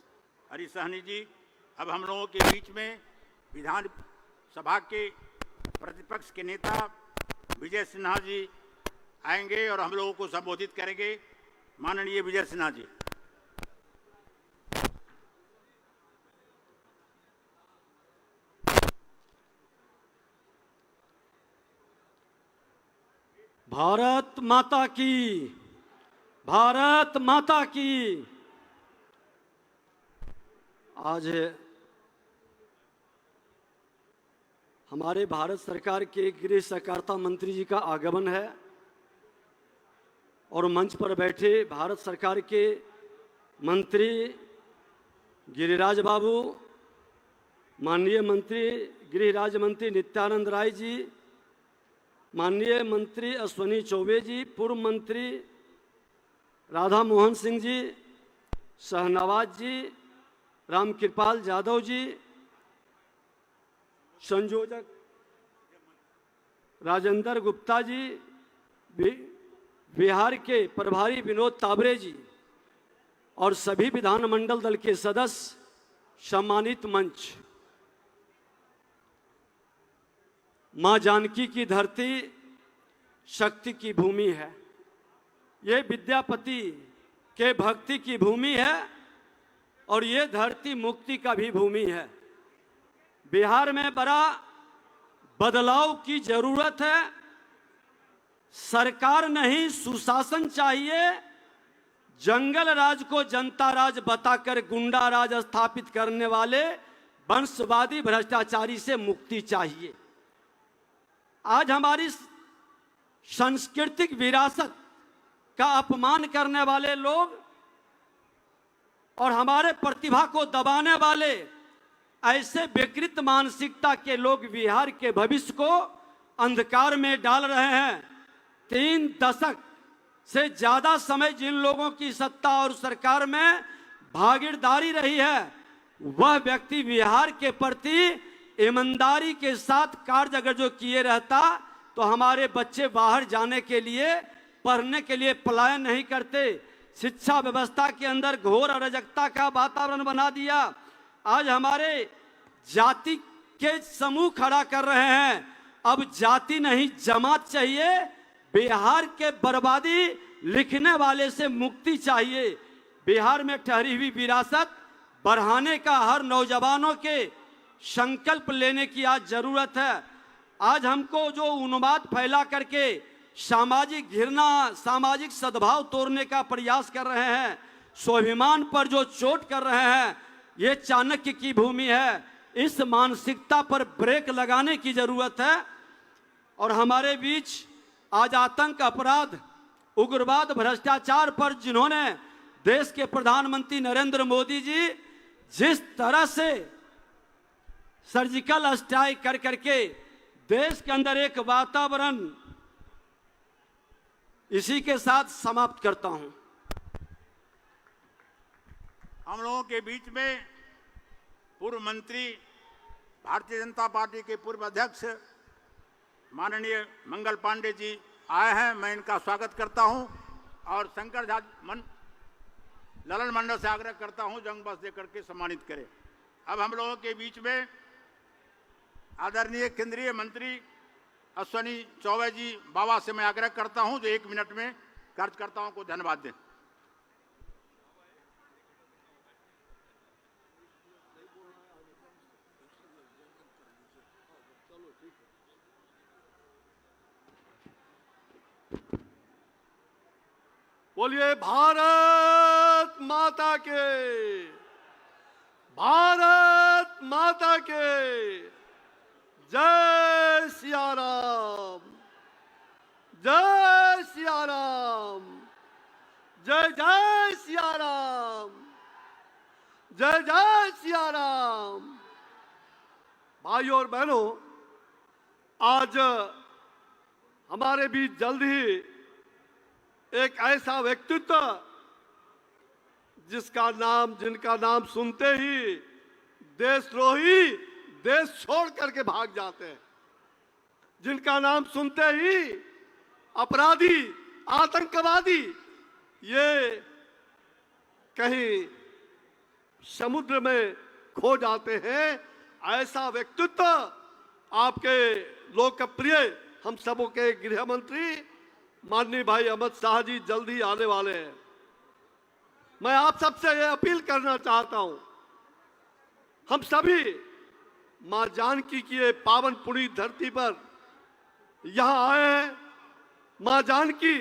हरीश सहनी जी। अब हम लोगों के बीच में विधान सभा के प्रतिपक्ष के नेता विजय सिन्हा जी आएंगे और हम लोगों को संबोधित करेंगे। माननीय विजय सिन्हा जी। भारत माता की, भारत माता की। आज हमारे भारत सरकार के गृह सहकारिता मंत्री जी का आगमन है और मंच पर बैठे भारत सरकार के मंत्री गिरिराज बाबू, माननीय मंत्री गृह राज्य मंत्री नित्यानंद राय जी, माननीय मंत्री अश्विनी चौबे जी, पूर्व मंत्री राधा मोहन सिंह जी, शहनवाज जी, रामकृपाल यादव जी, संयोजक राजेंद्र गुप्ता जी, बिहार के प्रभारी विनोद ताबरे जी और सभी विधानमंडल दल के सदस्य, सम्मानित मंच। मां जानकी की धरती शक्ति की भूमि है। ये विद्यापति के भक्ति की भूमि है और ये धरती मुक्ति का भी भूमि है। बिहार में बड़ा बदलाव की जरूरत है। सरकार नहीं, सुशासन चाहिए। जंगल राज को जनता राज बताकर गुंडा राज स्थापित करने वाले वंशवादी भ्रष्टाचारी से मुक्ति चाहिए। आज हमारी सांस्कृतिक विरासत का अपमान करने वाले लोग और हमारे प्रतिभा को दबाने वाले ऐसे विकृत मानसिकता के लोग बिहार के भविष्य को अंधकार में डाल रहे हैं। 3 दशक से ज्यादा समय जिन लोगों की सत्ता और सरकार में भागीदारी रही है, वह व्यक्ति बिहार के प्रति ईमानदारी के साथ कार्य अगर जो किए रहता तो हमारे बच्चे बाहर जाने के लिए, पढ़ने के लिए पलायन नहीं करते। शिक्षा व्यवस्था के अंदर घोर अराजकता का वातावरण बना दिया। आज हमारे जाति के समूह खड़ा कर रहे हैं। अब जाति नहीं, जमात चाहिए। बिहार के बर्बादी लिखने वाले से मुक्ति चाहिए। बिहार में ठहरी हुई विरासत बढ़ाने का हर नौजवानों के संकल्प लेने की आज जरूरत है। आज हमको जो उन्माद फैला करके सामाजिक घृणा, सामाजिक सद्भाव तोड़ने का प्रयास कर रहे हैं, स्वाभिमान पर जो चोट कर रहे हैं, ये चाणक्य की भूमि है। इस मानसिकता पर ब्रेक लगाने की जरूरत है। और हमारे बीच आज आतंक, अपराध, उग्रवाद, भ्रष्टाचार पर जिन्होंने देश के प्रधानमंत्री नरेंद्र मोदी जी जिस तरह से सर्जिकल स्ट्राइक कर करके देश के अंदर एक वातावरण, इसी के साथ समाप्त करता हूं। हम लोगों के बीच में पूर्व मंत्री, भारतीय जनता पार्टी के पूर्व अध्यक्ष माननीय मंगल पांडे जी आए हैं। मैं इनका स्वागत करता हूं और शंकर झा ललन मंडल से आग्रह करता हूं जंग बस देकर के सम्मानित करें। अब हम लोगों के बीच में आदरणीय केंद्रीय मंत्री अश्विनी चौबे जी बाबा से मैं आग्रह करता हूं जो 1 मिनट में कार्यकर्ताओं को धन्यवाद दें। बोलिए भारत माता के, भारत माता के जय सिया राम, जय सिया राम, जय जय सिया राम, जय जय सिया राम। भाइयों और बहनों, आज हमारे बीच जल्द ही एक ऐसा व्यक्तित्व जिनका नाम सुनते ही देशद्रोही देश छोड़ करके भाग जाते हैं, जिनका नाम सुनते ही अपराधी, आतंकवादी ये कहीं समुद्र में खो जाते हैं, ऐसा व्यक्तित्व आपके लोकप्रिय हम सबों के गृह मंत्री माननीय भाई अमित शाह जी जल्द ही आने वाले हैं। मैं आप सबसे ये अपील करना चाहता हूं, हम सभी मां जानकी की ये पावन पुनीत धरती पर यहां आए हैं। मां जानकी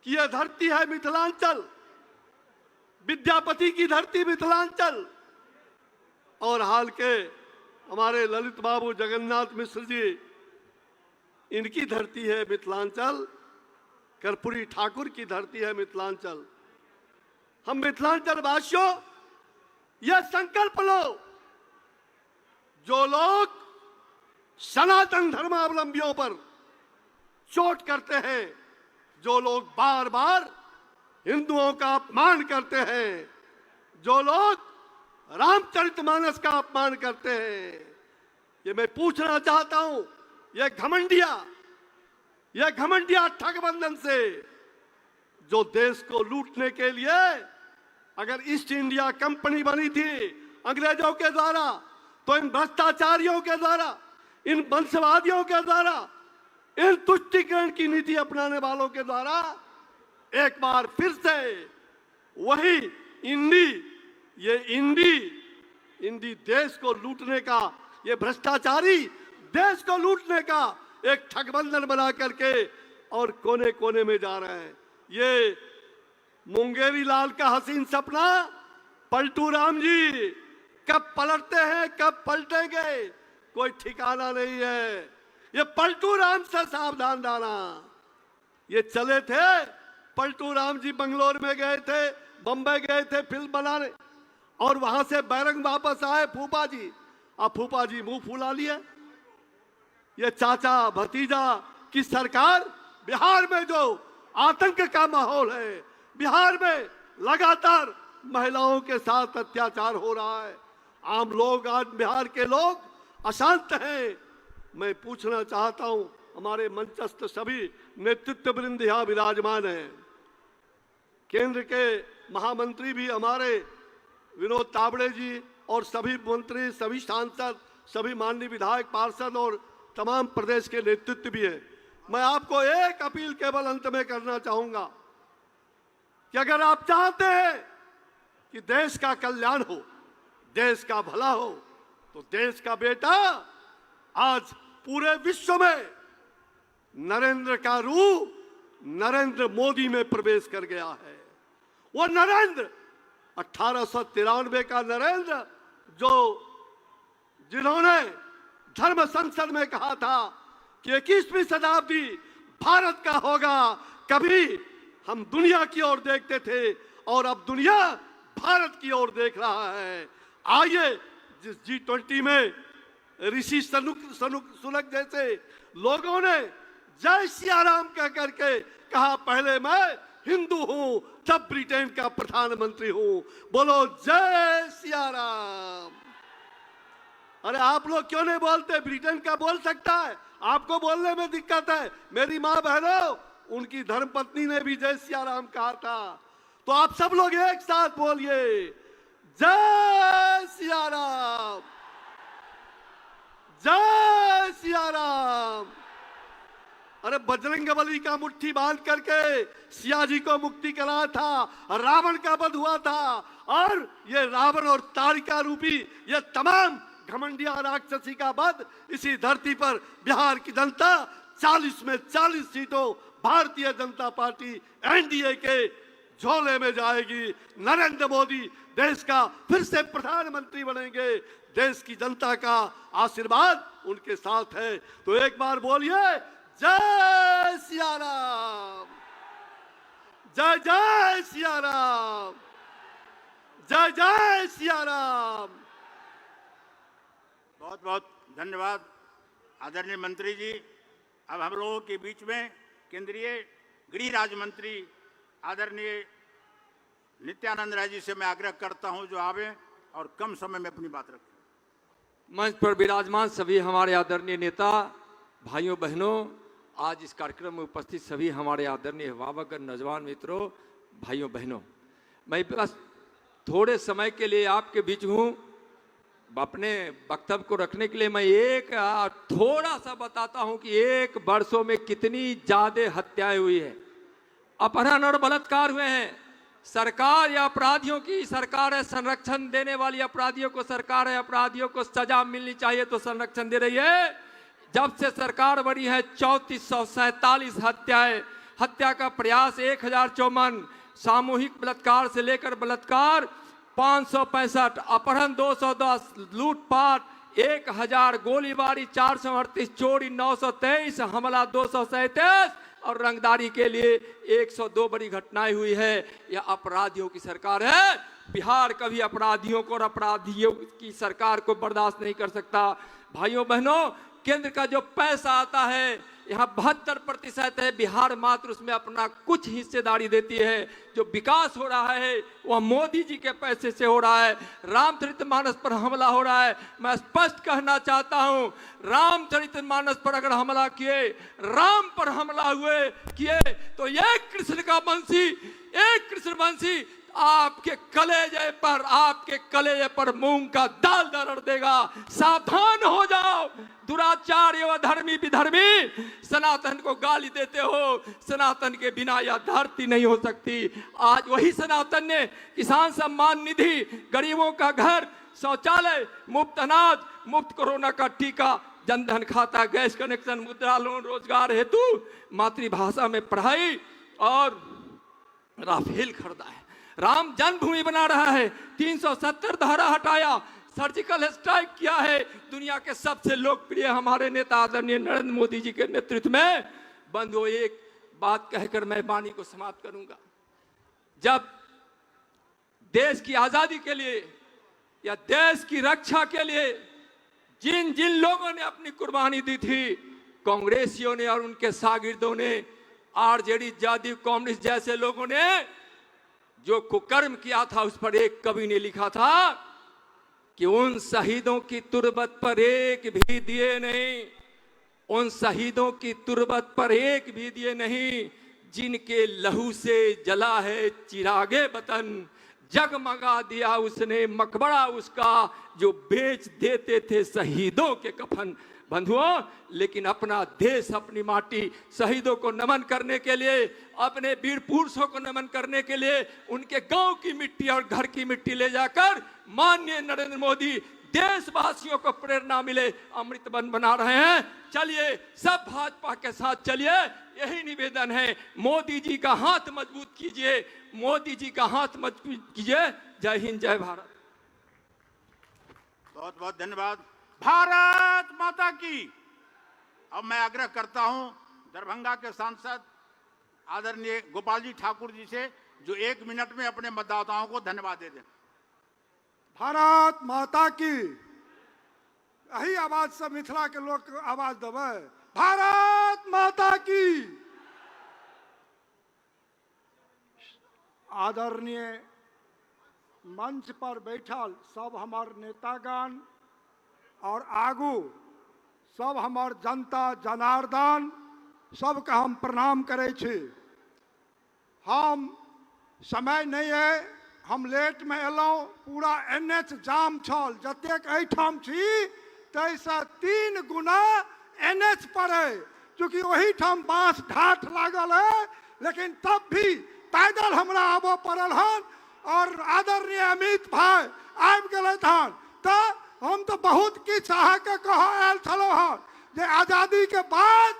की यह धरती है मिथिलांचल, विद्यापति की धरती मिथिलांचल, और हाल के हमारे ललित बाबू जगन्नाथ मिश्र जी इनकी धरती है मिथिलांचल, कर्पूरी ठाकुर की धरती है मिथिलांचल। हम मिथिलांचल वासियों यह संकल्प लो, जो लोग सनातन धर्मावलंबियों पर चोट करते हैं, जो लोग बार बार हिंदुओं का अपमान करते हैं, जो लोग रामचरितमानस का अपमान करते हैं, ये मैं पूछना चाहता हूं, यह घमंडिया ठगबंधन से जो देश को लूटने के लिए अगर ईस्ट इंडिया कंपनी बनी थी अंग्रेजों के द्वारा, तो इन भ्रष्टाचारियों के द्वारा, इन वंशवादियों के द्वारा, इन तुष्टीकरण की नीति अपनाने वालों के द्वारा एक बार फिर से वही इंडी देश को लूटने का, ये भ्रष्टाचारी देश को लूटने का एक ठगबंधन बना करके और कोने कोने में जा रहे हैं। ये मुंगेरी लाल का हसीन सपना पलटू राम जी कब पलटते हैं, कब पलटेंगे, कोई ठिकाना नहीं है। ये पलटू राम से सावधान रहना। ये चले थे, पलटू राम जी बंगलोर में गए थे, बंबई गए थे फिल्म बनाने, और वहां से बैरंग वापस आए फूफा जी। अब फूफा जी मुंह फुला लिए। ये चाचा भतीजा की सरकार, बिहार में जो आतंक का माहौल है, बिहार में लगातार महिलाओं के साथ अत्याचार हो रहा है, आम लोग, आज बिहार के लोग अशांत हैं। मैं पूछना चाहता हूं, हमारे मंचस्थ सभी नेतृत्व वृंद यहां विराजमान हैं, केंद्र के महामंत्री भी हमारे विनोद तावड़े जी और सभी मंत्री, सभी सांसद, सभी माननीय विधायक, पार्षद और तमाम प्रदेश के नेतृत्व भी है। मैं आपको एक अपील केवल अंत में करना चाहूंगा कि अगर आप चाहते हैं कि देश का कल्याण हो, देश का भला हो, तो देश का बेटा आज पूरे विश्व में नरेंद्र का रूप नरेंद्र मोदी में प्रवेश कर गया है। वो नरेंद्र 1893 का नरेंद्र जिन्होंने धर्म संसद में कहा था कि 21वीं शताब्दी भारत का होगा, कभी हम दुनिया की ओर देखते थे और अब दुनिया भारत की ओर देख रहा है। आइए जिस G20 में ऋषि सुनक जैसे लोगों ने जय सिया राम कह करके कहा, पहले मैं हिंदू हूं तब ब्रिटेन का प्रधानमंत्री हूं, बोलो जय सिया राम। अरे आप लोग क्यों नहीं बोलते? ब्रिटेन का बोल सकता है, आपको बोलने में दिक्कत है। मेरी माँ बहनों, उनकी धर्मपत्नी ने भी जय सिया राम कहा था। तो आप सब लोग एक साथ बोलिए जय सिया राम। जय सिया राम। अरे बजरंग बली का मुट्ठी बांध करके सिया जी को मुक्ति कराया था, रावण का वध हुआ था। और ये रावण और तारिका रूपी ये तमाम घमंडिया राक्षसी का वध इसी धरती पर बिहार की जनता 40 में 40 सीटों भारतीय जनता पार्टी एनडीए के झोले में जाएगी। नरेंद्र मोदी देश का फिर से प्रधानमंत्री बनेंगे। देश की जनता का आशीर्वाद उनके साथ है। तो एक बार बोलिए जय सिया राम, जय जय सिया राम, जय जय सिया राम। बहुत बहुत धन्यवाद आदरणीय मंत्री जी। अब हम लोगों के बीच में केंद्रीय गृह राज्य मंत्री आदरणीय नित्यानंद राय जी से मैं आग्रह करता हूं जो आवे और कम समय में अपनी बात रखें। मंच पर विराजमान सभी हमारे आदरणीय नेता, भाइयों बहनों, आज इस कार्यक्रम में उपस्थित सभी हमारे आदरणीय अभिभावक, नौजवान मित्रों, भाइयों बहनों, मैं बस थोड़े समय के लिए आपके बीच हूँ। अपने वक्तव्य को रखने के लिए मैं एक थोड़ा सा बताता हूँ कि 1 वर्षों में कितनी ज्यादा हत्याएं हुई है, अपहरण और बलात्कार हुए हैं। सरकार या अपराधियों की सरकार है, संरक्षण देने वाली अपराधियों को सरकार है, अपराधियों को सजा मिलनी चाहिए तो संरक्षण दे रही है। जब से सरकार बनी है 3447 हत्याएं, हत्या का प्रयास 1054, सामूहिक बलात्कार से लेकर बलात्कार 565, अपहरण 210, लूटपाट 1000, गोलीबारी 438, चोरी 923, हमला 237 और रंगदारी के लिए 102 बड़ी घटनाएं हुई है। यह अपराधियों की सरकार है। बिहार कभी अपराधियों को और अपराधियों की सरकार को बर्दाश्त नहीं कर सकता। भाइयों बहनों, केंद्र का जो पैसा आता है यहाँ 72% है, बिहार मात्र उसमें अपना कुछ हिस्सेदारी देती है। जो विकास हो रहा है वह मोदी जी के पैसे से हो रहा है। रामचरितमानस पर हमला हो रहा है। मैं स्पष्ट कहना चाहता हूँ, रामचरितमानस पर अगर हमला किए, राम पर हमला हुए किए तो एक कृष्ण का वंशी, एक कृष्ण वंशी आपके कलेजे पर मूंग का दाल दरड़ देगा। सावधान हो जाओ, दुराचार एवं धर्मी विधर्मी, सनातन को गाली देते हो। सनातन के बिना यह धरती नहीं हो सकती। आज वही सनातन ने किसान सम्मान निधि, गरीबों का घर, शौचालय, मुफ्त अनाज, मुफ्त कोरोना का टीका, जनधन खाता, गैस कनेक्शन, मुद्रा लोन, रोजगार हेतु मातृभाषा में पढ़ाई और राफेल खरीदा है। राम जन्मभूमि बना रहा है, 370 धारा हटाया, सर्जिकल स्ट्राइक किया है। दुनिया के सबसे लोकप्रिय हमारे नेता आदरणीय नरेंद्र मोदी जी के नेतृत्व में। बंधुओं, एक बात कहकर मैं वाणी को समाप्त करूंगा। जब देश की आजादी के लिए या देश की रक्षा के लिए जिन जिन लोगों ने अपनी कुर्बानी दी थी, कांग्रेसियों ने और उनके शागिर्दों ने, आरजेडी, जदयू, कम्युनिस्ट जैसे लोगों ने जो कुकर्म किया था, उस पर एक कवि ने लिखा था कि उन शहीदों की तुरबत पर एक भी दिए नहीं, उन शहीदों की तुरबत पर एक भी दिए नहीं, जिनके लहू से जला है चिरागे वतन। जगमगा दिया उसने मकबरा उसका, जो बेच देते थे शहीदों के कफन। बंधुओं, लेकिन अपना देश, अपनी माटी, शहीदों को नमन करने के लिए, अपने वीर पुरुषों को नमन करने के लिए उनके गांव की मिट्टी और घर की मिट्टी ले जाकर माननीय नरेंद्र मोदी देशवासियों को प्रेरणा मिले, अमृत वन बना रहे हैं। चलिए सब भाजपा के साथ चलिए, यही निवेदन है। मोदी जी का हाथ मजबूत कीजिए, मोदी जी का हाथ मजबूत कीजिए। जय हिंद, जय भारत। बहुत बहुत धन्यवाद। भारत माता की। अब मैं आग्रह करता हूं दरभंगा के सांसद आदरणीय गोपाल जी ठाकुर जी से, जो 1 मिनट में अपने मतदाताओं को धन्यवाद दे दें। भारत माता की। यही आवाज से मिथिला के लोग आवाज देवे। भारत माता की। आदरणीय मंच पर बैठल सब हमार नेतागण और आगू सब हमार जनता जनार्दन सबके हम प्रणाम करे छी। हम समय नहीं है, हम लेट में एलौं, पूरा NH जाम छल। जतेक एठाम छी तो ऐसा 3 गुना NH पर है, क्योंकि वही ठाम बांस ढाठ लागल है, लेकिन तब भी पैदल हमरा आबो पड़ल हन। और आदरणीय अमित भाई आबि गए हन, तो हम तो बहुत किछु अहाँके कह आयल छलहुँ हन जे आजादी के बाद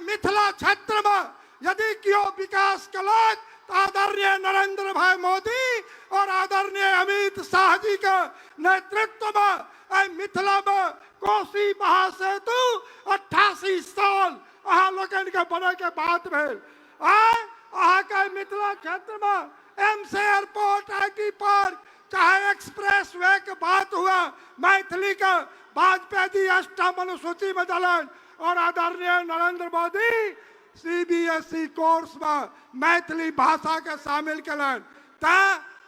मिथिला क्षेत्र में यदि कियो विकास कलक तो आदरणीय नरेंद्र भाई मोदी और आदरणीय अमित शाह जी के नेतृत्व में मिथिला में कोसी महासेतु 88 साल अहाँ लोगन के बने के बात भेल। अहाँ के मिथिला क्षेत्र में एम्स एयरपोर्ट, IT पार्क, चाहे एक्सप्रेस वे के बात हुआ, मैथिली का वाजपेयी जी 8 अनुसूची में डालन और आदरणीय नरेंद्र मोदी CBSE कोर्स में मैथिली भाषा के शामिल कलन।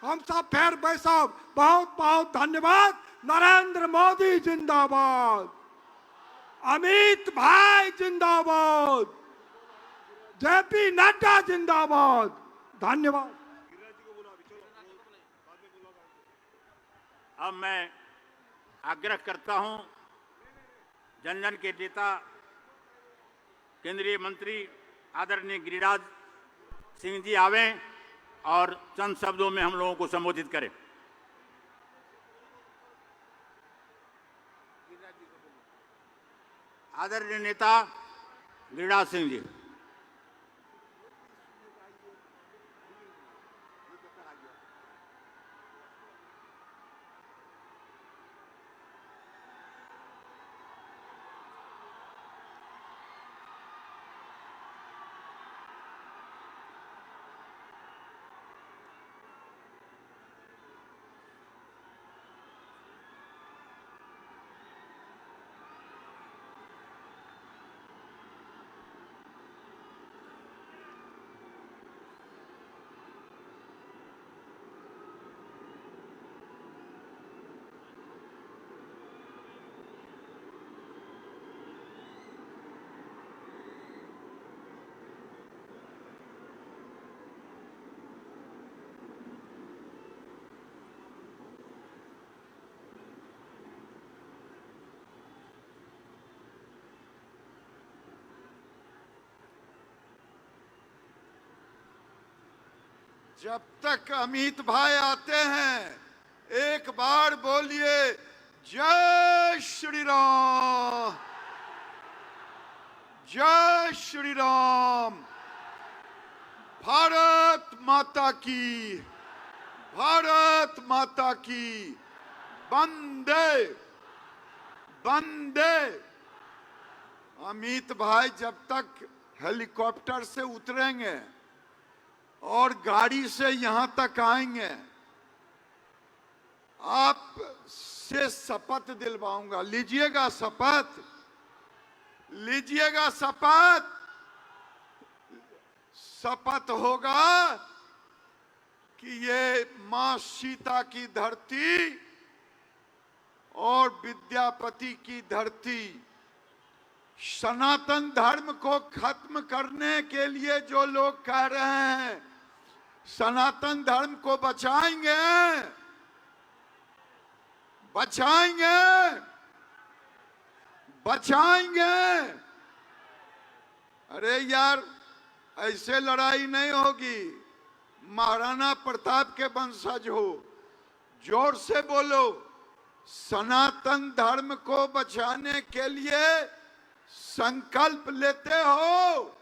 हम सब फिर बैसब। बहुत बहुत धन्यवाद। नरेंद्र मोदी जिंदाबाद, अमित भाई जिंदाबाद, JP नड्डा जिंदाबाद। धन्यवाद। अब मैं आग्रह करता हूं जनजन के नेता केंद्रीय मंत्री आदरणीय गिरिराज सिंह जी आवें और चंद शब्दों में हम लोगों को संबोधित करें। आदरणीय नेता गिरिराज सिंह जी। जब तक अमित भाई आते हैं एक बार बोलिए जय श्री राम, जय श्री राम। भारत माता की, भारत माता की। वंदे वंदे। अमित भाई जब तक हेलीकॉप्टर से उतरेंगे और गाड़ी से यहां तक आएंगे, आप से शपथ दिलवाऊंगा। लीजिएगा शपथ, लीजिएगा शपथ। शपथ होगा कि ये मां सीता की धरती और विद्यापति की धरती, सनातन धर्म को खत्म करने के लिए जो लोग कह रहे हैं सनातन धर्म को बचाएंगे, बचाएंगे, बचाएंगे। अरे यार ऐसे लड़ाई नहीं होगी। महाराणा प्रताप के वंशज हो, जोर से बोलो। सनातन धर्म को बचाने के लिए संकल्प लेते हो।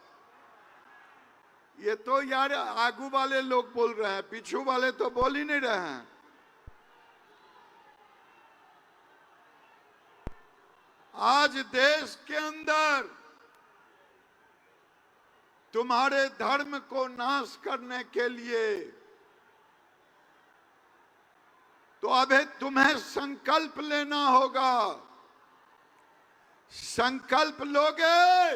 ये तो यार आगू वाले लोग बोल रहे हैं, पीछू वाले तो बोल ही नहीं रहे हैं। आज देश के अंदर तुम्हारे धर्म को नाश करने के लिए तो अभी तुम्हें संकल्प लेना होगा। संकल्प लोगे?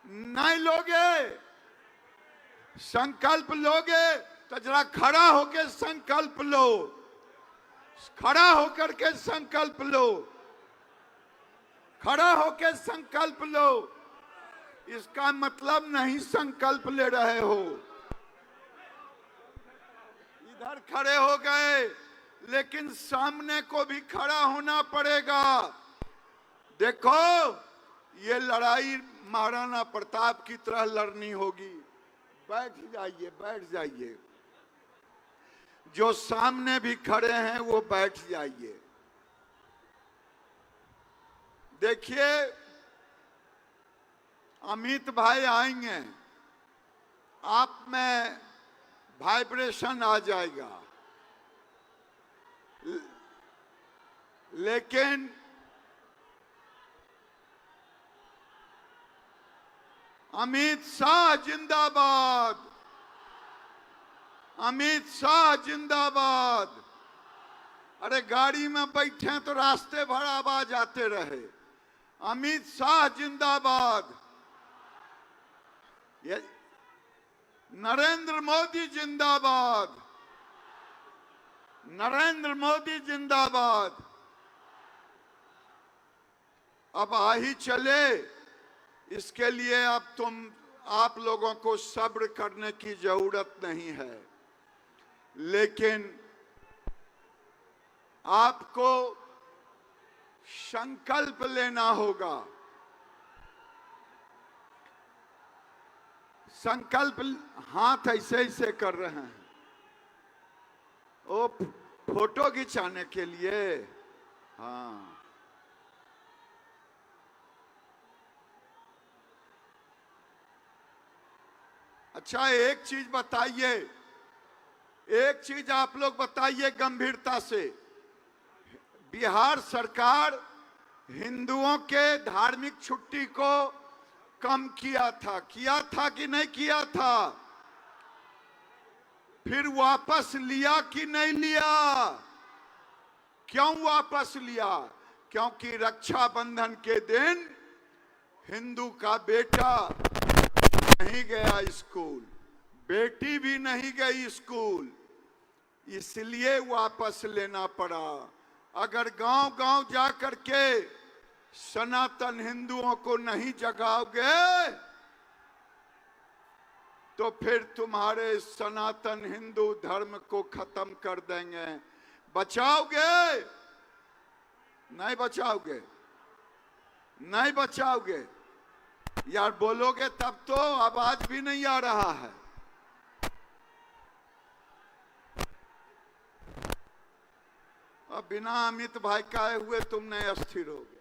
नहीं लोगे? संकल्प लोगे तो जरा खड़ा होकर संकल्प लो, खड़ा होकर के संकल्प लो, खड़ा होकर संकल्प लो। इसका मतलब नहीं संकल्प ले रहे हो, इधर खड़े हो गए लेकिन सामने को भी खड़ा होना पड़ेगा। देखो, ये लड़ाई महाराणा प्रताप की तरह लड़नी होगी। बैठ जाइए, बैठ जाइए। जो सामने भी खड़े हैं वो बैठ जाइए। देखिए, अमित भाई आएंगे, आप में वाइब्रेशन आ जाएगा, लेकिन अमित शाह जिंदाबाद, अमित शाह जिंदाबाद। अरे गाड़ी में बैठे हैं तो रास्ते भर आवाज आते रहे। अमित शाह जिंदाबाद। ये नरेंद्र मोदी जिंदाबाद, नरेंद्र मोदी जिंदाबाद। अब आ ही चले, इसके लिए अब आप लोगों को सब्र करने की जरूरत नहीं है, लेकिन आपको संकल्प लेना होगा। संकल्प हाथ ऐसे ऐसे कर रहे हैं, ओ फोटो खिंचाने के लिए। हाँ, अच्छा एक चीज बताइए, एक चीज आप लोग बताइए गंभीरता से। बिहार सरकार हिंदुओं के धार्मिक छुट्टी को कम किया था कि नहीं किया था? फिर वापस लिया कि नहीं लिया? क्यों वापस लिया? क्योंकि रक्षाबंधन के दिन हिंदू का बेटा नहीं गया स्कूल, बेटी भी नहीं गई स्कूल, इसलिए वापस लेना पड़ा। अगर गांव-गांव जा करके सनातन हिंदुओं को नहीं जगाओगे तो फिर तुम्हारे सनातन हिंदू धर्म को खत्म कर देंगे। बचाओगे? नहीं बचाओगे, नहीं बचाओगे यार। बोलोगे तब तो, आवाज भी नहीं आ रहा है। अब बिना अमित भाई कहे हुए तुमने अस्थिर हो गए।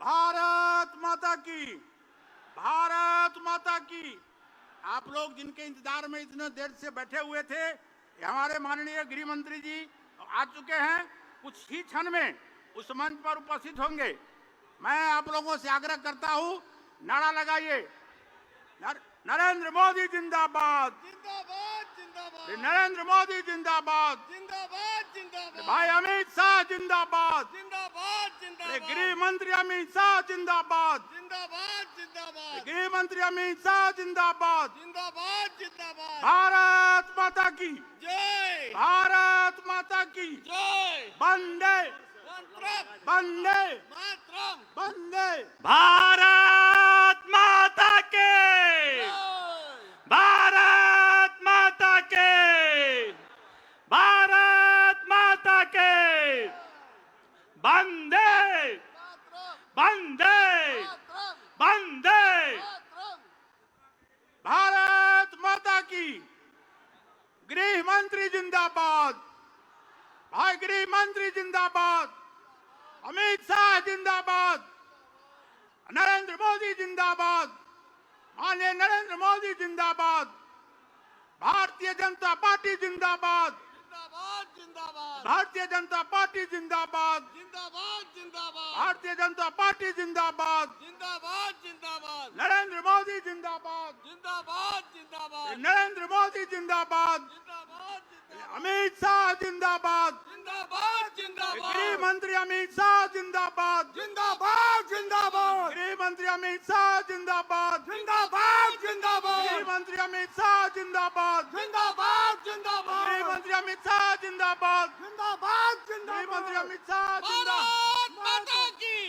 भारत माता की, भारत माता की। आप लोग जिनके इंतजार में इतने देर से बैठे हुए थे, ये हमारे माननीय गृह मंत्री जी आ चुके हैं। कुछ ही क्षण में उस मंच पर उपस्थित होंगे। मैं आप लोगों से आग्रह करता हूं, नारा लगाइए, नरेंद्र मोदी जिंदाबाद, जिंदाबाद जिंदाबाद, नरेंद्र मोदी जिंदाबाद, जिंदाबाद जिंदाबाद, भाई अमित शाह जिंदाबाद, जिंदाबाद जिंदाबाद, गृह मंत्री अमित शाह जिंदाबाद, जिंदाबाद जिंदाबाद, गृह मंत्री अमित शाह जिंदाबाद, जिंदाबाद जिंदाबाद। भारत माता की जय, भारत माता की जय। वंदे वंदे मातरम, वंदे भारत माता के, भारत माता के, भारत माता के। वंदे वंदे वंदे। भारत माता की। गृह मंत्री जिंदाबाद, भाई गृह मंत्री जिंदाबाद, अमित शाह जिंदाबाद, नरेंद्र मोदी जिंदाबाद, माननीय नरेंद्र मोदी जिंदाबाद, भारतीय जनता पार्टी जिंदाबाद, जिंदाबाद जिंदाबाद, भारतीय जनता पार्टी जिंदाबाद, जिंदाबाद जिंदाबाद, भारतीय जनता पार्टी जिंदाबाद, जिंदाबाद जिंदाबाद, नरेंद्र मोदी जिंदाबाद, जिंदाबाद जिंदाबाद, नरेंद्र मोदी जिंदाबाद, जिंदाबाद, अमित शाह जिंदाबाद, जिंदाबाद जिंदाबाद, गृह मंत्री अमित शाह जिंदाबाद, जिंदाबाद जिंदाबाद, गृह मंत्री मंत्री अमित शाह जिंदाबाद, जिंदाबाद जिंदाबाद गृह मंत्री अमित शाह जिंदाबाद, जिंदाबाद जिंदाबाद गृह मंत्री अमित शाह जिंदाबाद, जिंदाबाद गृह मंत्री अमित शाह भारत जिंदाबाद। माता की,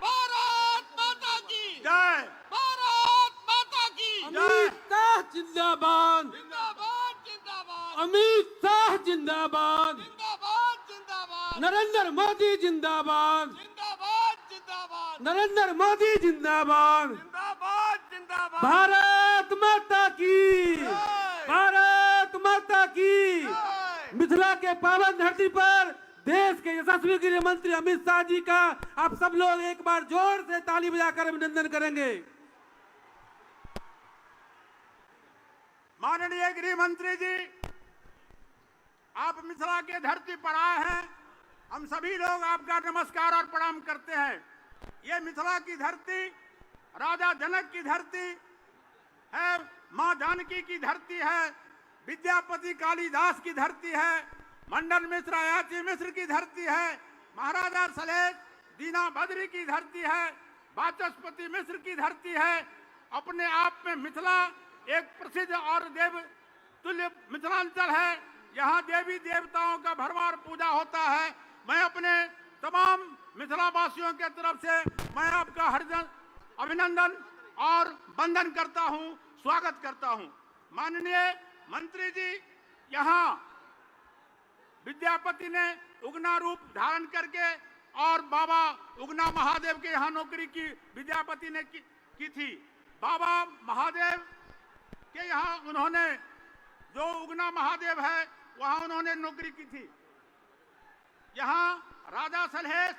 भारत माता की, जय भारत माता की, अमित शाह जिंदाबाद, जिंदाबाद जिंदाबाद, अमित शाह जिंदाबाद, जिंदाबाद जिंदाबाद, नरेंद्र मोदी जिंदाबाद, जिंदाबाद जिंदाबाद, नरेंद्र मोदी जिंदाबाद, जिंदाबाद जिंदाबाद भारत माता की, भारत माता की। मिथिला के पावन धरती पर देश के यशस्वी गृह मंत्री अमित शाह जी का आप सब लोग एक बार जोर से ताली बजाकर अभिनंदन करेंगे। माननीय गृह मंत्री जी, आप मिथिला के धरती पर आए हैं, हम सभी लोग आपका नमस्कार और प्रणाम करते हैं। ये मिथिला की धरती राजा जनक की धरती है, मां जानकी की धरती है, विद्यापति कालिदास की धरती है, मंडन मिश्र अयाची मिश्र की धरती है, महाराजा सलेश दीना बद्री की धरती है, वाचस्पति मिश्र की धरती है। अपने आप में मिथिला एक प्रसिद्ध और देव तुल्य मिथिलांचल है। यहाँ देवी देवताओं का भरमार पूजा होता है। मैं अपने तमाम मिथिला वासियों के तरफ से मैं आपका हार्दिक अभिनंदन और वंदन करता हूँ, स्वागत करता हूँ। माननीय मंत्री जी, यहाँ विद्यापति ने उगना रूप धारण करके और बाबा उगना महादेव के यहाँ नौकरी की विद्यापति ने की थी। बाबा महादेव के यहाँ उन्होंने जो उगना महादेव है वहाँ उन्होंने नौकरी की थी। यहाँ राजा सलहेश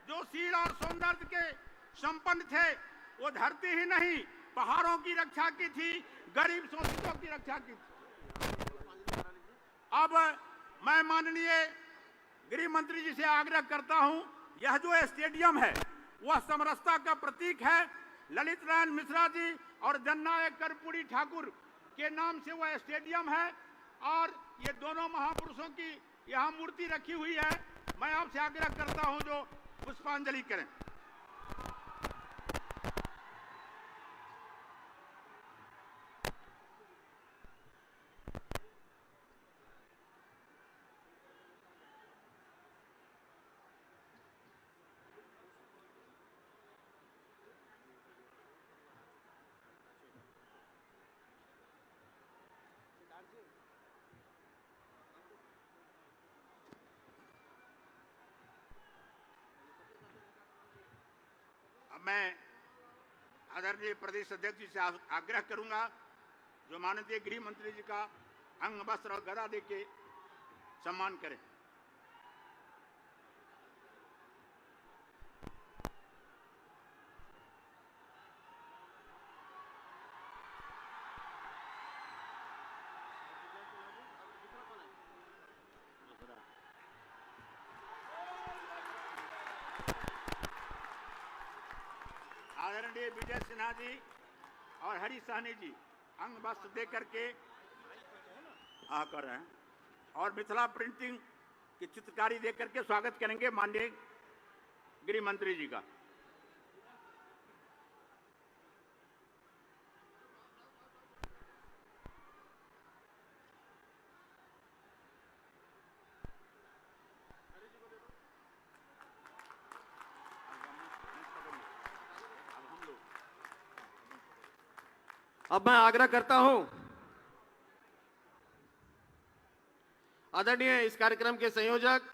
जो शील और सौंदर्य के संपन्न थे, वो धरती ही नहीं पहाड़ों की रक्षा की थी, गरीब शोषितों की रक्षा की थी। अब मैं माननीय गृह मंत्री जी से आग्रह करता हूं, यह जो स्टेडियम है वह समरसता का प्रतीक है। ललित नारायण मिश्रा जी और जननायक कर्पूरी ठाकुर के नाम से वह स्टेडियम है और ये दोनों महापुरुषों की यहाँ मूर्ति रखी हुई है। मैं आपसे आग्रह करता हूं जो पुष्पांजलि करें। मैं आदरणीय प्रदेश अध्यक्ष जी से आग्रह करूंगा जो माननीय गृह मंत्री जी का अंग वस्त्र और गदा दे के सम्मान करें। आदरणीय विजय सिन्हा जी और हरी सहनी जी अंग वस्त्र दे करके कर रहे हैं और मिथिला प्रिंटिंग की चित्रकारी दे करके स्वागत करेंगे माननीय गृह मंत्री जी का। अब मैं आग्रह करता हूं आदरणीय इस कार्यक्रम के संयोजक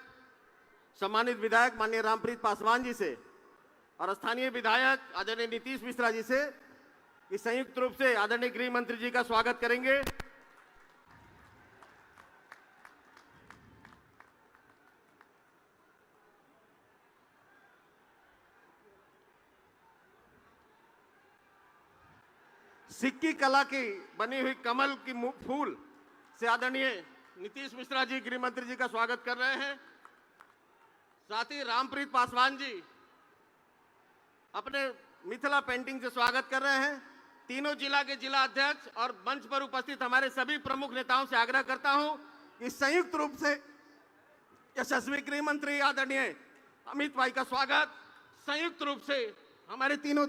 सम्मानित विधायक माननीय रामप्रीत पासवान जी से और स्थानीय विधायक आदरणीय नीतीश मिश्रा जी से कि संयुक्त रूप से आदरणीय गृह मंत्री जी का स्वागत करेंगे। सिक्की कला की बनी हुई कमल की फूल से आदरणीय नीतीश मिश्रा जी गृह मंत्री जी का स्वागत कर रहे हैं। साथ ही रामप्रीत पासवान जी अपने मिथिला पेंटिंग से स्वागत कर रहे हैं। तीनों जिला के जिला अध्यक्ष और मंच पर उपस्थित हमारे सभी प्रमुख नेताओं से आग्रह करता हूं कि संयुक्त रूप से यशस्वी गृह मंत्री आदरणीय अमित भाई का स्वागत संयुक्त रूप से हमारे तीनों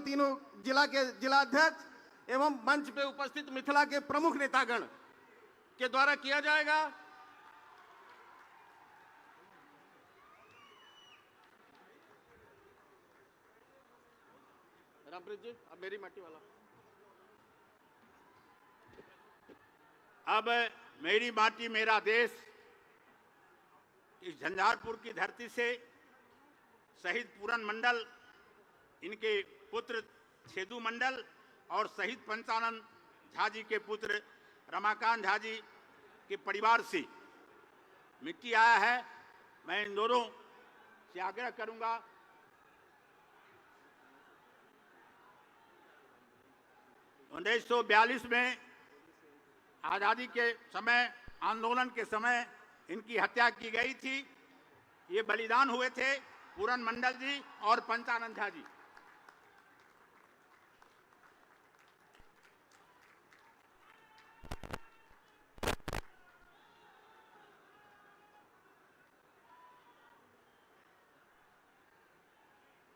जिला के जिलाध्यक्ष एवं मंच पे उपस्थित मिथिला के प्रमुख नेतागण के द्वारा किया जाएगा। रामप्रीत जी, अब मेरी माटी वाला। अब मेरी माटी मेरा देश इस झंझारपुर की धरती से शहीद पूरन मंडल, इनके पुत्र छेदू मंडल और शहीद पंचानंद झा जी के पुत्र रमाकांत झा जी के परिवार से मिट्टी आया है। मैं इन दोनों से आग्रह करूंगा 1942 में आज़ादी के समय, आंदोलन के समय इनकी हत्या की गई थी। ये बलिदान हुए थे पूरन मंडल जी और पंचानंद झा जी।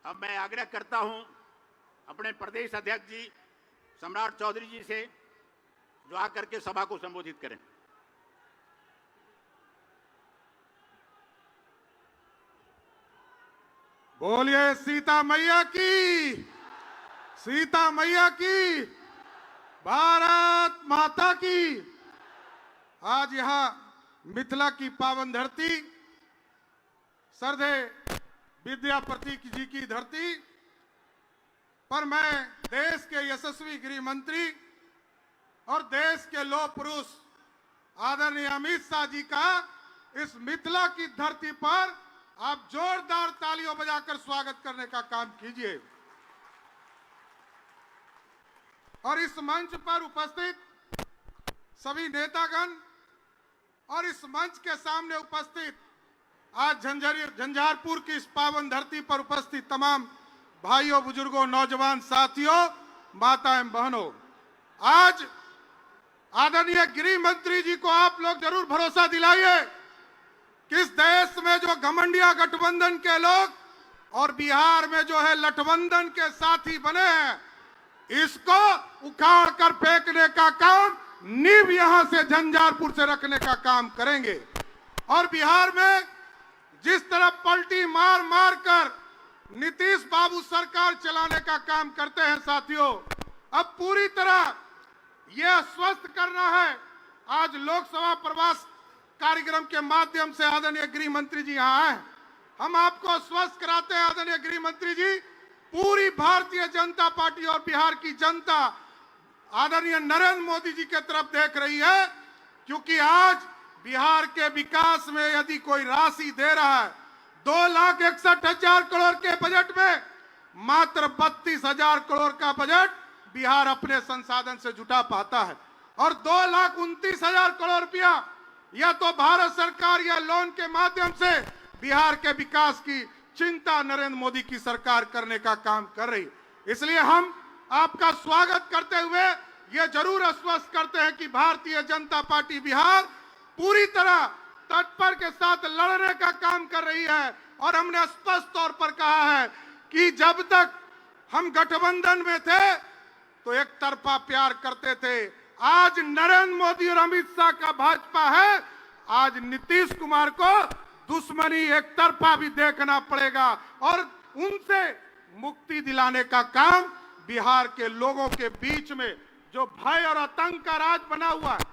अब मैं आग्रह करता हूं अपने प्रदेश अध्यक्ष जी सम्राट चौधरी जी से जो आकर के सभा को संबोधित करें। बोलिए सीता मैया की, सीता मैया की, भारत माता की। आज यहाँ मिथिला की पावन धरती, श्रद्धेय विद्यापति जी की धरती पर मैं देश के यशस्वी गृह मंत्री और देश के लौह पुरुष आदरणीय अमित शाह जी का इस मिथिला की धरती पर आप जोरदार तालियों बजाकर स्वागत करने का काम कीजिए। और इस मंच पर उपस्थित सभी नेतागण और इस मंच के सामने उपस्थित आज झंझारपुर की इस पावन धरती पर उपस्थित तमाम भाइयों, बुजुर्गों, नौजवान साथियों, माताएं, बहनों, आज आदरणीय गृह मंत्री जी को आप लोग जरूर भरोसा दिलाइए कि इस देश में जो घमंडिया गठबंधन के लोग और बिहार में जो है लठबंधन के साथी बने हैं, इसको उखाड़ कर फेंकने का काम, नींव यहां से झंझारपुर से रखने का काम करेंगे। और बिहार में जिस तरह पलटी मार मार कर नीतीश बाबू सरकार चलाने का काम करते हैं साथियों, अब पूरी तरह यह आश्वस्त करना है। आज लोकसभा प्रवास कार्यक्रम के माध्यम से आदरणीय गृह मंत्री जी यहाँ आए। हम आपको आश्वस्त कराते हैं आदरणीय गृह मंत्री जी, पूरी भारतीय जनता पार्टी और बिहार की जनता आदरणीय नरेंद्र मोदी जी के तरफ देख रही है, क्योंकि आज बिहार के विकास में यदि कोई राशि दे रहा है, 2,61,000 करोड़ के बजट में मात्र 32,000 करोड़ का बजट बिहार अपने संसाधन से जुटा पाता है। और 2,29,000 करोड़ रुपया या तो भारत सरकार या लोन के माध्यम से बिहार के विकास की चिंता नरेंद्र मोदी की सरकार करने का काम कर रही। इसलिए हम आपका स्वागत करते हुए यह जरूर आश्वस्त करते हैं कि भारतीय जनता पार्टी बिहार पूरी तरह तत्पर के साथ लड़ने का काम कर रही है। और हमने स्पष्ट तौर पर कहा है कि जब तक हम गठबंधन में थे तो एक तरफा प्यार करते थे, आज नरेंद्र मोदी और अमित शाह का भाजपा है, आज नीतीश कुमार को दुश्मनी एक तरफा भी देखना पड़ेगा। और उनसे मुक्ति दिलाने का काम बिहार के लोगों के बीच में जो भय और आतंक का राज बना हुआ है,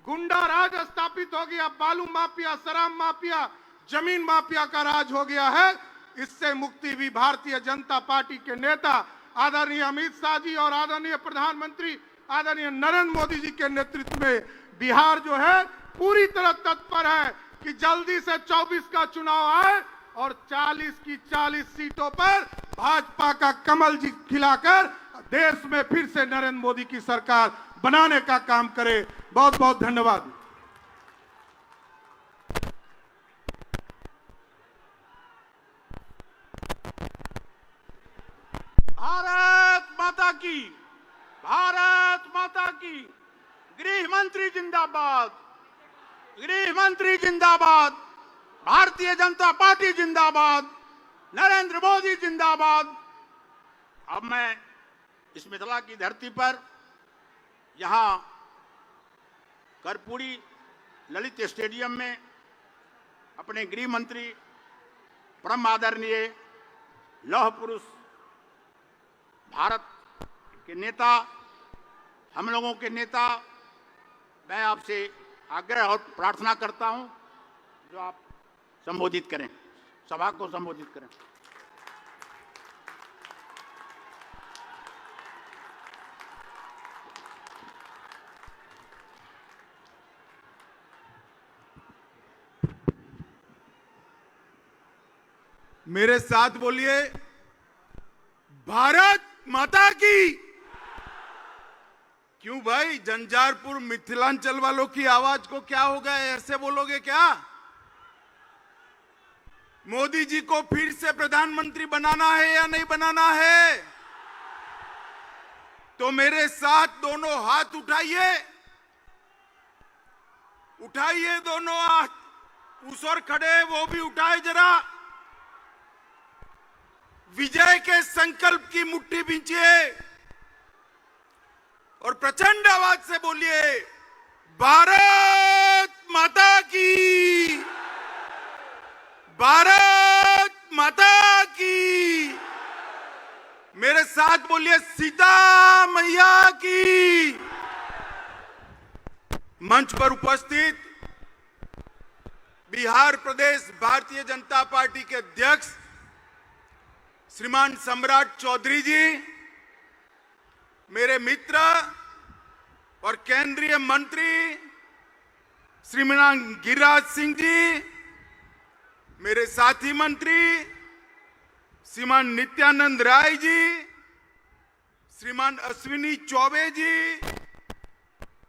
गुंडा राज स्थापित हो गया, बालू माफिया, शराब माफिया, जमीन माफिया का राज हो गया है, इससे मुक्ति भी भारतीय जनता पार्टी के नेता आदरणीय अमित शाह जी और आदरणीय प्रधानमंत्री आदरणीय नरेंद्र मोदी जी के नेतृत्व में बिहार जो है पूरी तरह तत्पर है कि जल्दी से 24 का चुनाव आए और 40 की 40 सीटों पर भाजपा का कमल जी खिलाकर देश में फिर से नरेंद्र मोदी की सरकार बनाने का काम करे। बहुत बहुत धन्यवाद। भारत माता की, भारत माता की। गृह मंत्री जिंदाबाद, गृह मंत्री जिंदाबाद, भारतीय जनता पार्टी जिंदाबाद, नरेंद्र मोदी जिंदाबाद। अब मैं इस मिथिला की धरती पर यहाँ कर्पूरी ललित स्टेडियम में अपने गृह मंत्री परम आदरणीय लौह पुरुष भारत के नेता, हम लोगों के नेता, मैं आपसे आग्रह और प्रार्थना करता हूं जो आप संबोधित करें, सभा को संबोधित करें। मेरे साथ बोलिए, भारत माता की। क्यों भाई, जंजारपुर मिथिलांचल वालों की आवाज को क्या हो गया, ऐसे बोलोगे क्या? मोदी जी को फिर से प्रधानमंत्री बनाना है या नहीं बनाना है? तो मेरे साथ दोनों हाथ उठाइए, उठाइए दोनों हाथ, उस ओर खड़े वो भी उठाए जरा। विजय के संकल्प की मुट्ठी बींचिए और प्रचंड आवाज से बोलिए, भारत माता की, भारत माता की। मेरे साथ बोलिए, सीता मैया की। मंच पर उपस्थित बिहार प्रदेश भारतीय जनता पार्टी के अध्यक्ष श्रीमान सम्राट चौधरी जी, मेरे मित्र और केंद्रीय मंत्री श्रीमान गिरिराज सिंह जी, मेरे साथी मंत्री श्रीमान नित्यानंद राय जी, श्रीमान अश्विनी चौबे जी,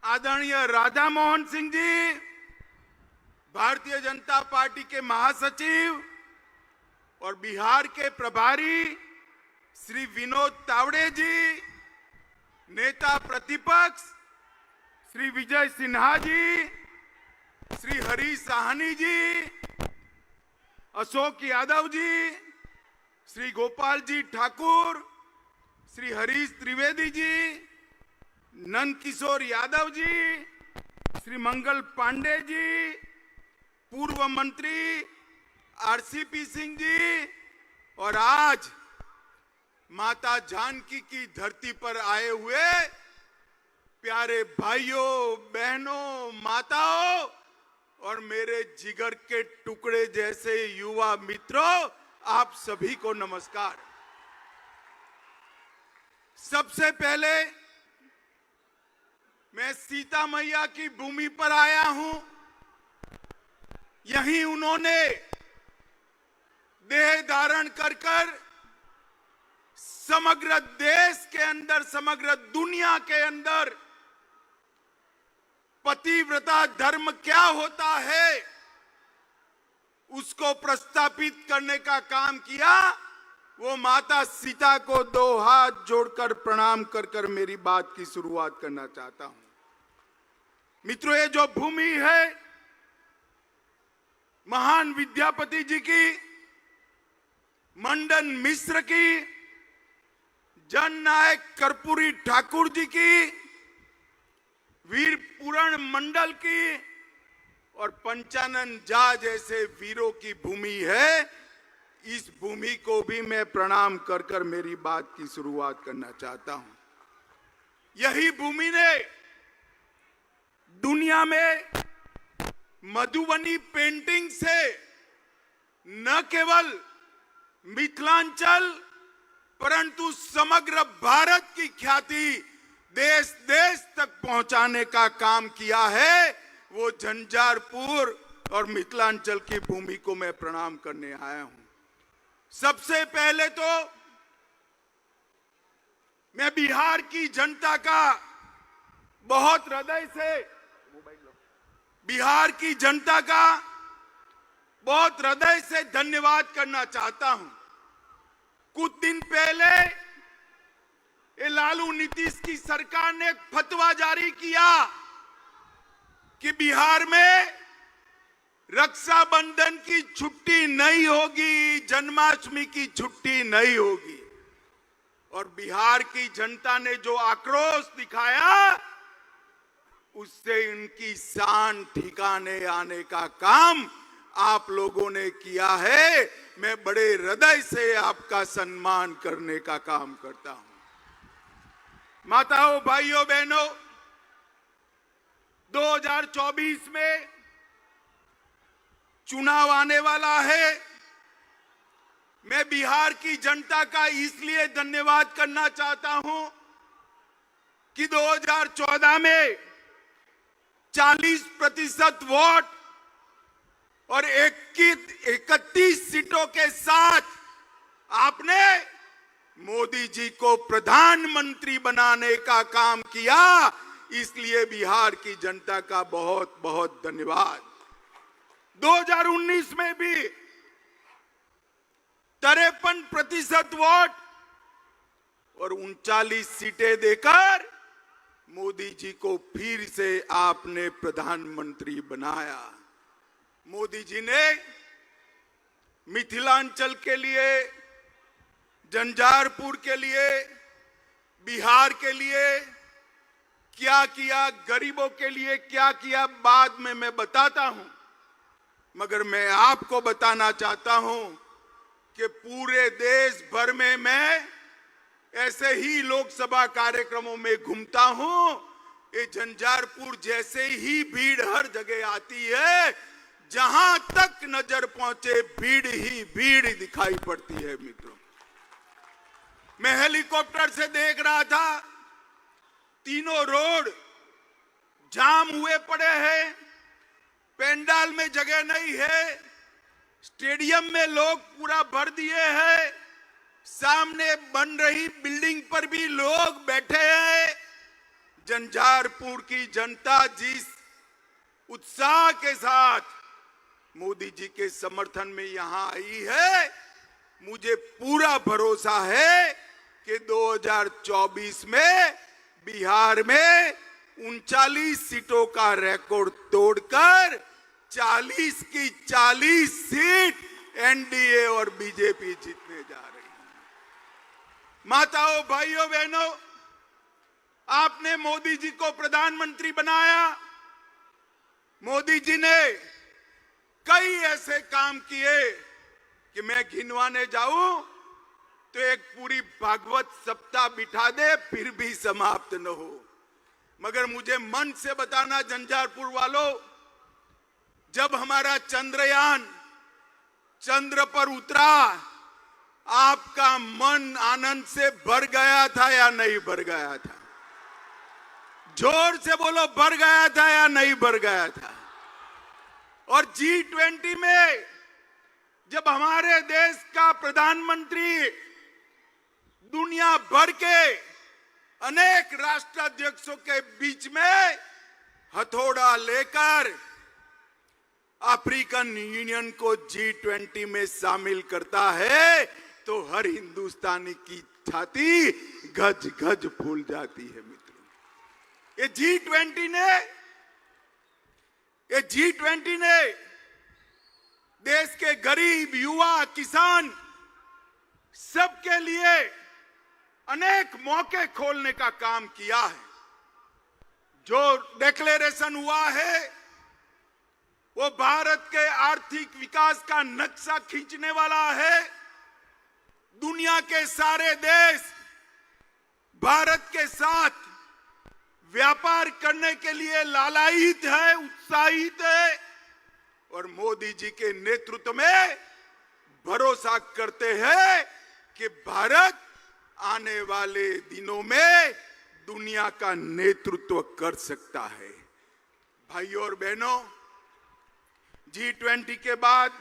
आदरणीय राधा मोहन सिंह जी, भारतीय जनता पार्टी के महासचिव और बिहार के प्रभारी श्री विनोद तावड़े जी, नेता प्रतिपक्ष श्री विजय सिन्हा जी, श्री हरीश साहनी जी, अशोक यादव जी, श्री गोपाल जी ठाकुर, श्री हरीश त्रिवेदी जी, नंद किशोर यादव जी, श्री मंगल पांडे जी, पूर्व मंत्री आरसीपी सिंह जी, और आज माता जानकी की धरती पर आए हुए प्यारे भाइयों, बहनों, माताओं और मेरे जिगर के टुकड़े जैसे युवा मित्रों, आप सभी को नमस्कार। सबसे पहले मैं सीता मैया की भूमि पर आया हूं। यहीं उन्होंने देह धारण कर समग्र देश के अंदर, समग्र दुनिया के अंदर पतिव्रता धर्म क्या होता है उसको प्रस्थापित करने का काम किया। वो माता सीता को दो हाथ जोड़कर प्रणाम कर मेरी बात की शुरुआत करना चाहता हूं। मित्रों, ये जो भूमि है महान विद्यापति जी की, मंडन मिश्र की, जननायक कर्पूरी ठाकुर जी की, वीर पूरण मंडल की और पंचानन झा जैसे वीरों की भूमि है। इस भूमि को भी मैं प्रणाम कर मेरी बात की शुरुआत करना चाहता हूं। यही भूमि ने दुनिया में मधुबनी पेंटिंग से न केवल मिथिलांचल परंतु समग्र भारत की ख्याति देश देश तक पहुंचाने का काम किया है। वो झंझारपुर और मिथिलांचल की भूमि को मैं प्रणाम करने आया हूं। सबसे पहले तो मैं बिहार की जनता का बहुत हृदय से, बिहार की जनता का बहुत हृदय से धन्यवाद करना चाहता हूं। कुछ दिन पहले ये लालू नीतीश की सरकार ने एक फतवा जारी किया कि बिहार में रक्षाबंधन की छुट्टी नहीं होगी, जन्माष्टमी की छुट्टी नहीं होगी। और बिहार की जनता ने जो आक्रोश दिखाया, उससे इनकी शान ठिकाने आने का काम आप लोगों ने किया है। मैं बड़े हृदय से आपका सम्मान करने का काम करता हूं। माताओं, भाइयों, बहनों, 2024 में चुनाव आने वाला है। मैं बिहार की जनता का इसलिए धन्यवाद करना चाहता हूं कि 2014 में 40% वोट और 31 सीटों के साथ आपने मोदी जी को प्रधानमंत्री बनाने का काम किया। इसलिए बिहार की जनता का बहुत बहुत धन्यवाद। 2019 में भी 53% वोट और 39 सीटें देकर मोदी जी को फिर से आपने प्रधानमंत्री बनाया। मोदी जी ने मिथिलांचल के लिए, झंझारपुर के लिए, बिहार के लिए क्या किया, गरीबों के लिए क्या किया, बाद में मैं बताता हूं। मगर मैं आपको बताना चाहता हूं कि पूरे देश भर में मैं ऐसे ही लोकसभा कार्यक्रमों में घूमता हूं। ये झंझारपुर जैसे ही भीड़ हर जगह आती है, जहां तक नजर पहुंचे भीड़ ही भीड़ दिखाई पड़ती है। मित्रों, मैं हेलीकॉप्टर से देख रहा था, तीनों रोड जाम हुए पड़े हैं, पेंडाल में जगह नहीं है, स्टेडियम में लोग पूरा भर दिए हैं, सामने बन रही बिल्डिंग पर भी लोग बैठे हैं। झंझारपुर की जनता जिस उत्साह के साथ मोदी जी के समर्थन में यहां आई है, मुझे पूरा भरोसा है कि 2024 में बिहार में 39 सीटों का रिकॉर्ड तोड़कर 40 की 40 सीट एनडीए और बीजेपी जीतने जा रही है। माताओं, भाइयों, बहनों, आपने मोदी जी को प्रधानमंत्री बनाया। मोदी जी ने कई ऐसे काम किए कि मैं गिनवाने जाऊं तो एक पूरी भागवत सप्ताह बिठा दे फिर भी समाप्त न हो। मगर मुझे मन से बताना, झंझारपुर वालों, जब हमारा चंद्रयान चंद्र पर उतरा, आपका मन आनंद से भर गया था या नहीं भर गया था? जोर से बोलो, भर गया था या नहीं भर गया था? और G20 में जब हमारे देश का प्रधानमंत्री दुनिया भर के अनेक राष्ट्राध्यक्षों के बीच में हथौड़ा लेकर अफ्रीकन यूनियन को G20 में शामिल करता है, तो हर हिंदुस्तानी की छाती गज गज फूल जाती है। मित्रों, ये G20 ने देश के गरीब, युवा, किसान सबके लिए अनेक मौके खोलने का काम किया है। जो डिक्लेरेशन हुआ है वो भारत के आर्थिक विकास का नक्शा खींचने वाला है। दुनिया के सारे देश भारत के साथ व्यापार करने के लिए लालायित है, उत्साहित है, और मोदी जी के नेतृत्व में भरोसा करते हैं कि भारत आने वाले दिनों में दुनिया का नेतृत्व कर सकता है। भाइयों और बहनों, G20 के बाद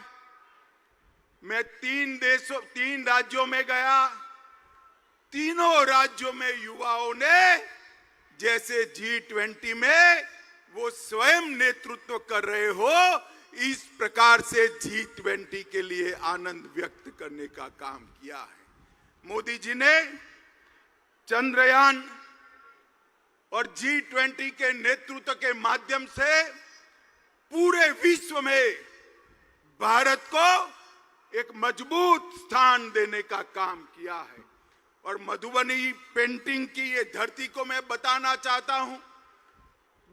मैं 3 राज्यों में गया। तीनों राज्यों में युवाओं ने जैसे G20 में वो स्वयं नेतृत्व कर रहे हो, इस प्रकार से G20 के लिए आनंद व्यक्त करने का काम किया है। मोदी जी ने चंद्रयान और G20 के नेतृत्व के माध्यम से पूरे विश्व में भारत को एक मजबूत स्थान देने का काम किया है। और मधुबनी पेंटिंग की ये धरती को मैं बताना चाहता हूं,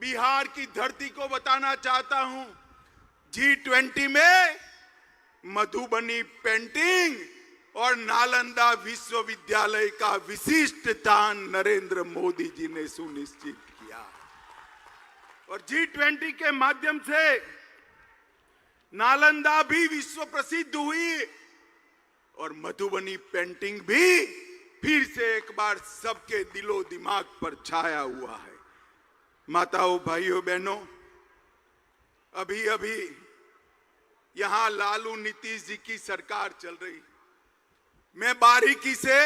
बिहार की धरती को बताना चाहता हूं। G20 में मधुबनी पेंटिंग और नालंदा विश्वविद्यालय का विशिष्ट स्थान नरेंद्र मोदी जी ने सुनिश्चित किया और G20 के माध्यम से नालंदा भी विश्व प्रसिद्ध हुई और मधुबनी पेंटिंग भी फिर से एक बार सबके दिलो दिमाग पर छाया हुआ है। माताओं, भाइयों, बहनों, अभी अभी यहां लालू नीतीश जी की सरकार चल रही। मैं बारीकी से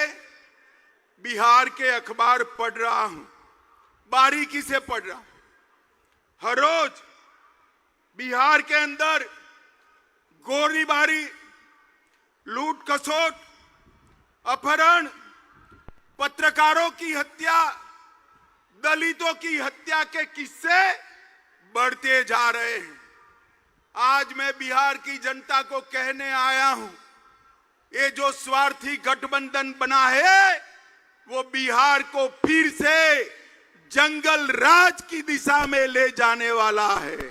बिहार के अखबार पढ़ रहा हूं, बारीकी से पढ़ रहा हूं। हर रोज बिहार के अंदर गोलीबारी, लूट खसोट, अपहरण, पत्रकारों की हत्या, दलितों की हत्या के किस्से बढ़ते जा रहे हैं। आज मैं बिहार की जनता को कहने आया हूं, ये जो स्वार्थी गठबंधन बना है वो बिहार को फिर से जंगल राज की दिशा में ले जाने वाला है।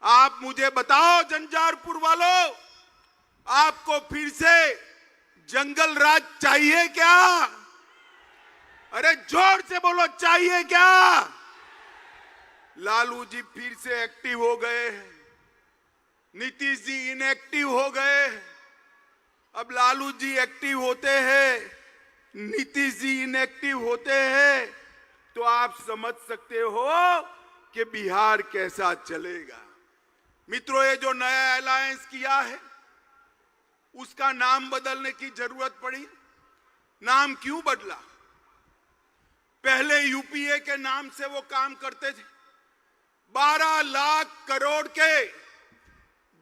आप मुझे बताओ झंझारपुर वालों, आपको फिर से जंगल राज चाहिए क्या? अरे जोर से बोलो, चाहिए क्या? लालू जी फिर से एक्टिव हो गए, नीतीश जी इनएक्टिव हो गए। अब लालू जी एक्टिव होते हैं, नीतीश जी इनएक्टिव होते हैं, तो आप समझ सकते हो कि बिहार कैसा चलेगा। मित्रों, ये जो नया अलायंस किया है उसका नाम बदलने की जरूरत पड़ी। नाम क्यों बदला? पहले यूपीए के नाम से वो काम करते थे। 12 लाख करोड़ के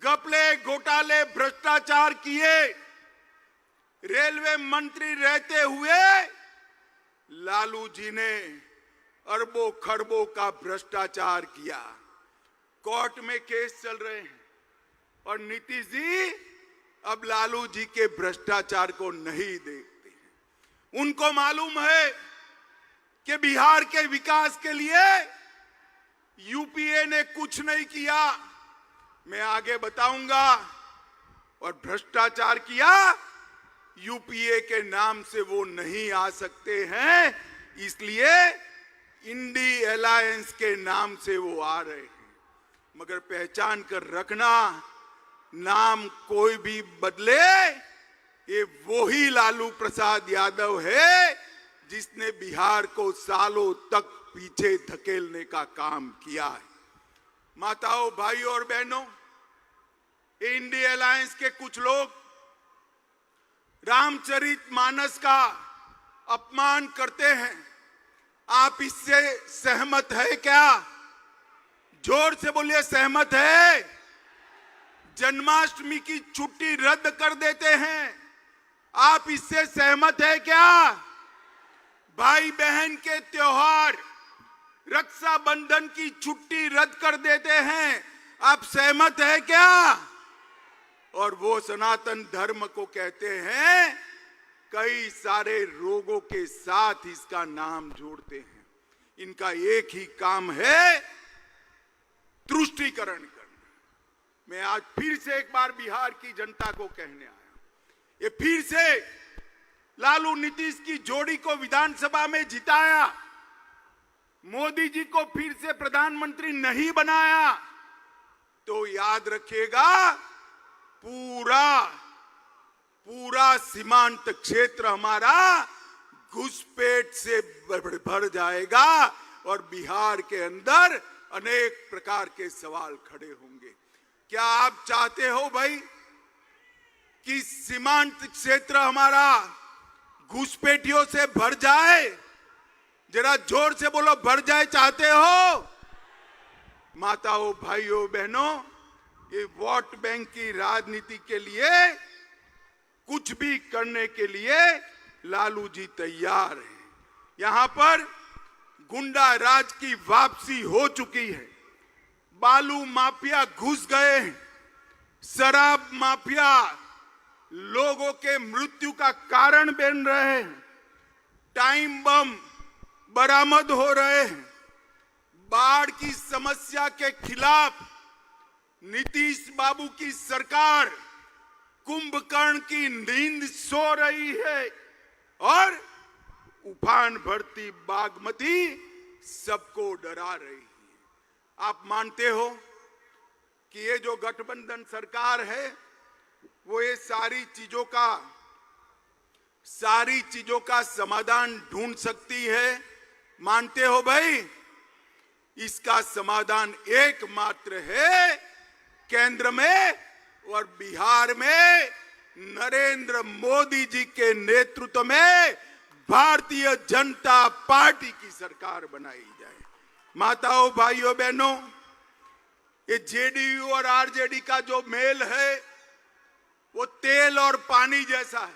घपले, घोटाले, भ्रष्टाचार किए। रेलवे मंत्री रहते हुए लालू जी ने अरबों खरबों का भ्रष्टाचार किया। कोर्ट में केस चल रहे हैं और नीतीश जी अब लालू जी के भ्रष्टाचार को नहीं देखते हैं। उनको मालूम है कि बिहार के विकास के लिए यूपीए ने कुछ नहीं किया। मैं आगे बताऊंगा। और भ्रष्टाचार किया, यूपीए के नाम से वो नहीं आ सकते हैं, इसलिए इंडी अलायंस के नाम से वो आ रहे हैं। मगर पहचान कर रखना, नाम कोई भी बदले, ये वही लालू प्रसाद यादव है जिसने बिहार को सालों तक पीछे धकेलने का काम किया है। माताओं, भाइयों और बहनों, इंडी अलायंस के कुछ लोग रामचरितमानस का अपमान करते हैं। आप इससे सहमत है क्या? जोर से बोलिए, सहमत है? जन्माष्टमी की छुट्टी रद्द कर देते हैं, आप इससे सहमत है क्या? भाई बहन के त्योहार, रक्षाबंधन की छुट्टी रद्द कर देते हैं, आप सहमत है क्या? और वो सनातन धर्म को कहते हैं, कई सारे रोगों के साथ इसका नाम जोड़ते हैं। इनका एक ही काम है, तुष्टीकरण करना। मैं आज फिर से एक बार बिहार की जनता को कहने आया, ये फिर से लालू नीतीश की जोड़ी को विधानसभा में जिताया, मोदी जी को फिर से प्रधानमंत्री नहीं बनाया, तो याद रखिएगा पूरा सीमांत क्षेत्र हमारा घुसपैठ से भर जाएगा और बिहार के अंदर अनेक प्रकार के सवाल खड़े होंगे। क्या आप चाहते हो भाई कि सीमांत क्षेत्र हमारा घुसपैठियों से भर जाए? जरा जोर से बोलो, भर जाए चाहते हो? माताओं, भाइयों, बहनों, ये वोट बैंक की राजनीति के लिए कुछ भी करने के लिए लालू जी तैयार हैं। यहां पर गुंडा राज की वापसी हो चुकी है। बालू माफिया घुस गए हैं, शराब माफिया लोगों के मृत्यु का कारण बन रहे हैं, टाइम बम बरामद हो रहे हैं। बाढ़ की समस्या के खिलाफ नीतीश बाबू की सरकार कुंभकर्ण की नींद सो रही है और उफान भरती बागमती सबको डरा रही है। आप मानते हो कि ये जो गठबंधन सरकार है वो ये सारी चीजों का समाधान ढूंढ सकती है? मानते हो भाई? इसका समाधान एकमात्र है केंद्र में और बिहार में नरेंद्र मोदी जी के नेतृत्व में भारतीय जनता पार्टी की सरकार बनाई जाए। माताओं, भाइयों, बहनों, ये जेडीयू और आरजेडी का जो मेल है वो तेल और पानी जैसा है,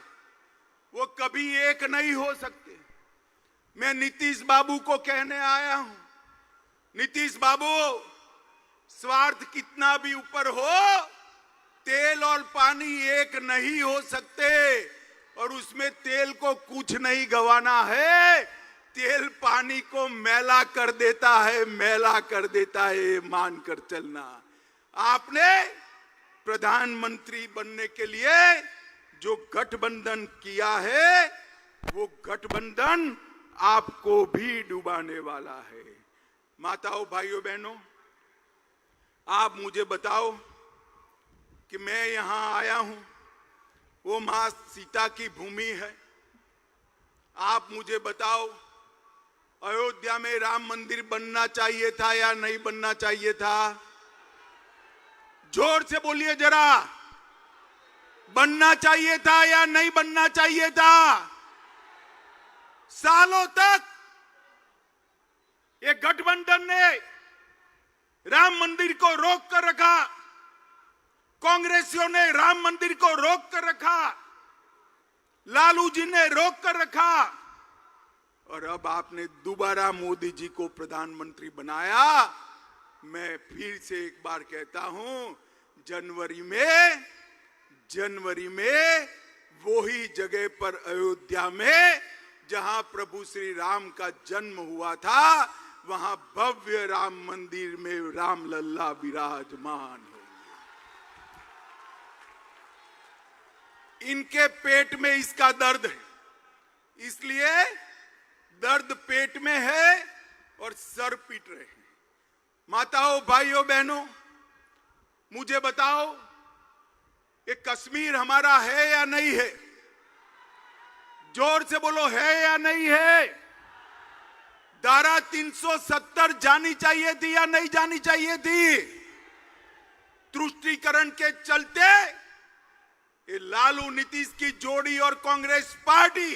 वो कभी एक नहीं हो सकते। मैं नीतीश बाबू को कहने आया हूं, नीतीश बाबू, स्वार्थ कितना भी ऊपर हो, तेल और पानी एक नहीं हो सकते और उसमें तेल को कुछ नहीं गंवाना है। तेल पानी को मैला कर देता है, मैला कर देता है, मानकर चलना। आपने प्रधानमंत्री बनने के लिए जो गठबंधन किया है वो गठबंधन आपको भी डुबाने वाला है। माताओं, भाइयों, बहनों, आप मुझे बताओ कि मैं यहां आया हूं, वो मां सीता की भूमि है। आप मुझे बताओ, अयोध्या में राम मंदिर बनना चाहिए था या नहीं बनना चाहिए था? जोर से बोलिए जरा, बनना चाहिए था या नहीं बनना चाहिए था? सालों तक ये गठबंधन ने राम मंदिर को रोक कर रखा, कांग्रेसियों ने राम मंदिर को रोक कर रखा, लालू जी ने रोक कर रखा और अब आपने दोबारा मोदी जी को प्रधानमंत्री बनाया। मैं फिर से एक बार कहता हूं, जनवरी में वही जगह पर अयोध्या में जहां प्रभु श्री राम का जन्म हुआ था, वहां भव्य राम मंदिर में राम लल्ला विराजमान हो। इनके पेट में इसका दर्द है, इसलिए दर्द पेट में है और सर पीट रहे हैं। माताओं, भाइयों, बहनों, मुझे बताओ, ये कश्मीर हमारा है या नहीं है? जोर से बोलो, है या नहीं है? धारा 370 जानी चाहिए थी या नहीं जानी चाहिए थी? तुष्टीकरण के चलते ये लालू नीतीश की जोड़ी और कांग्रेस पार्टी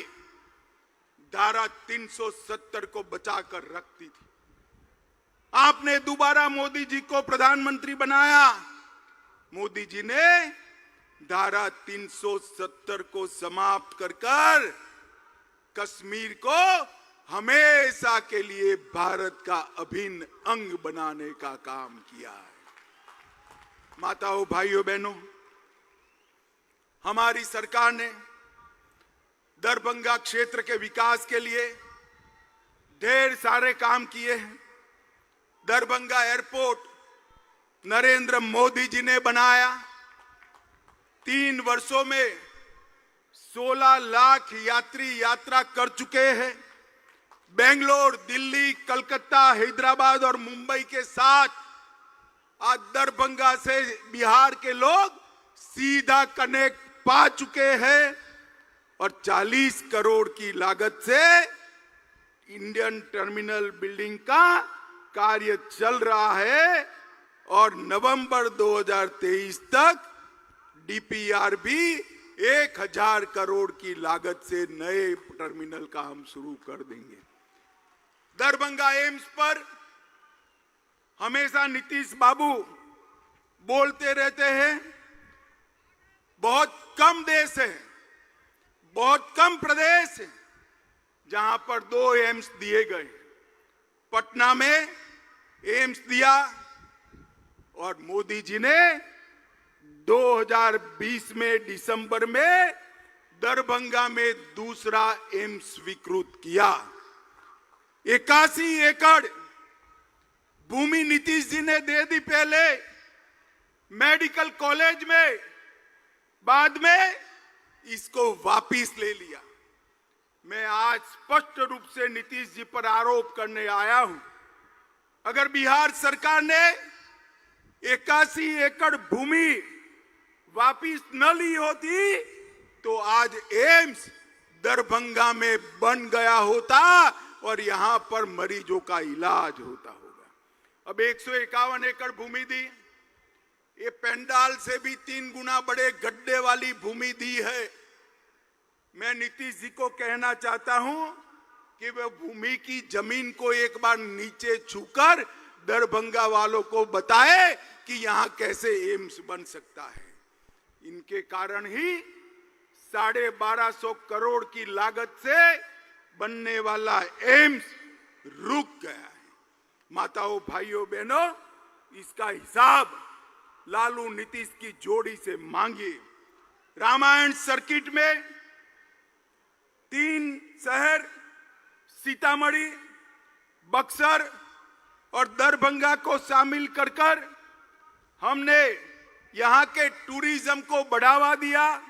धारा 370 को बचाकर रखती थी। आपने दोबारा मोदी जी को प्रधानमंत्री बनाया। मोदी जी ने धारा 370 को समाप्त कर कश्मीर को हमेशा के लिए भारत का अभिन्न अंग बनाने का काम किया है। माताओं, भाइयों, बहनों, हमारी सरकार ने दरभंगा क्षेत्र के विकास के लिए ढेर सारे काम किए हैं। दरभंगा एयरपोर्ट नरेंद्र मोदी जी ने बनाया। 3 वर्षों में 16 लाख यात्री यात्रा कर चुके हैं। बेंगलोर, दिल्ली, कलकत्ता, हैदराबाद और मुंबई के साथ आज दरभंगा से बिहार के लोग सीधा कनेक्ट पा चुके हैं और 40 करोड़ की लागत से इंडियन टर्मिनल बिल्डिंग का कार्य चल रहा है और नवंबर 2023 तक डीपीआर भी 1000 करोड़ की लागत से नए टर्मिनल का हम शुरू कर देंगे। दरभंगा एम्स पर हमेशा नीतीश बाबू बोलते रहते हैं, बहुत कम देश है, बहुत कम प्रदेश है जहां पर 2 एम्स दिए गए। पटना में एम्स दिया और मोदी जी ने 2020 में दिसंबर में दरभंगा में दूसरा एम्स स्वीकृत किया। 81 एकड़ भूमि नीतीश जी ने दे दी पहले मेडिकल कॉलेज में, बाद में इसको वापिस ले लिया। मैं आज स्पष्ट रूप से नीतीश जी पर आरोप करने आया हूं, अगर बिहार सरकार ने 81 एकड़ भूमि वापिस न ली होती तो आज एम्स दरभंगा में बन गया होता और यहां पर मरीजों का इलाज होता होगा। अब 151 एकड़ भूमि दी, ये पेंडाल से भी 3 गुना बड़े गड्ढे वाली भूमि दी है। मैं नीतीश जी को कहना चाहता हूं कि वे भूमि की जमीन को एक बार नीचे छूकर दरभंगा वालों को बताए कि यहां कैसे एम्स बन सकता है। इनके कारण ही 1250 करोड़ की लागत से बनने वाला एम्स रुक गया है। माताओं, भाइयों, बहनों, इसका हिसाब लालू नीतीश की जोड़ी से मांगिए। रामायण सर्किट में 3 शहर सीतामढ़ी, बक्सर और दरभंगा को शामिल कर हमने यहां के टूरिज्म को बढ़ावा दिया।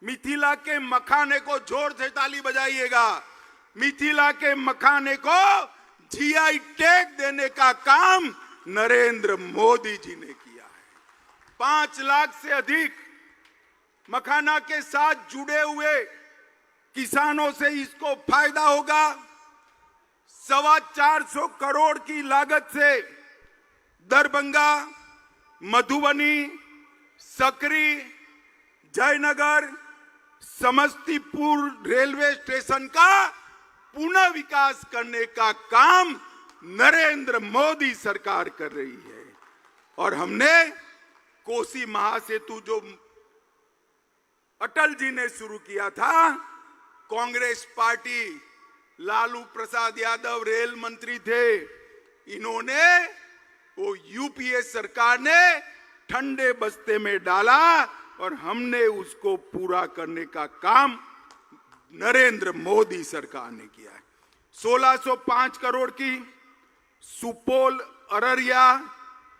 मिथिला के मखाने को, जोर से ताली बजाइएगा, मिथिला के मखाने को जीआई टैग देने का काम नरेंद्र मोदी जी ने किया है। 5 लाख से अधिक मखाना के साथ जुड़े हुए किसानों से इसको फायदा होगा। 425 करोड़ की लागत से दरभंगा, मधुबनी, सकरी, जयनगर, समस्तीपुर रेलवे स्टेशन का पुनः विकास करने का काम नरेंद्र मोदी सरकार कर रही है। और हमने कोसी महासेतु जो अटल जी ने शुरू किया था, कांग्रेस पार्टी, लालू प्रसाद यादव रेल मंत्री थे, इन्होंने वो यूपीए सरकार ने ठंडे बस्ते में डाला और हमने उसको पूरा करने का काम नरेंद्र मोदी सरकार ने किया है। 1605 करोड़ की सुपौल अररिया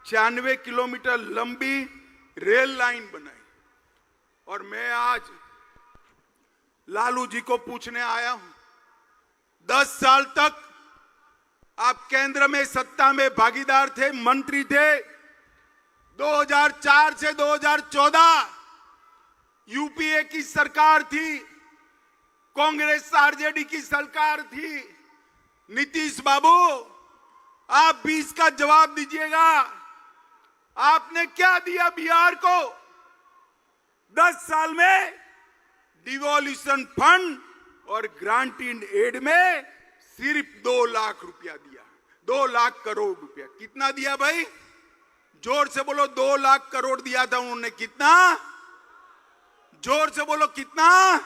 96 किलोमीटर लंबी रेल लाइन बनाई। और मैं आज लालू जी को पूछने आया हूं, 10 साल तक आप केंद्र में सत्ता में भागीदार थे, मंत्री थे। 2004 से 2014 यूपीए की सरकार थी, कांग्रेस आरजेडी की सरकार थी। नीतीश बाबू, आप भी इसका जवाब दीजिएगा, आपने क्या दिया बिहार को? 10 साल में डिवोल्यूशन फंड और ग्रांट इन एड में सिर्फ 2 लाख रुपया दिया, 2 लाख करोड़ रुपया। कितना दिया भाई? जोर से बोलो। 2 लाख करोड़ दिया था उन्होंने। कितना? जोर से बोलो, कितना?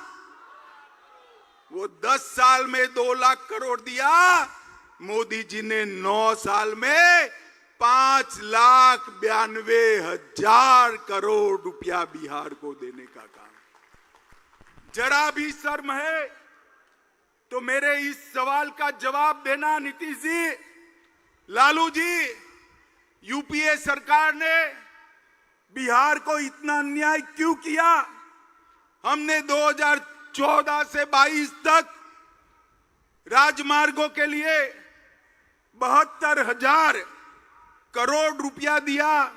वो 10 साल में 2 लाख करोड़ दिया। मोदी जी ने 9 साल में 5,92,000 करोड़ रुपया बिहार को देने का काम। जरा भी शर्म है तो मेरे इस सवाल का जवाब देना नीतीश जी, लालू जी। यूपीए सरकार ने बिहार को इतना अन्याय क्यों किया? हमने 2014 से 22 तक राजमार्गों के लिए 72,000 करोड़ रुपया दिया।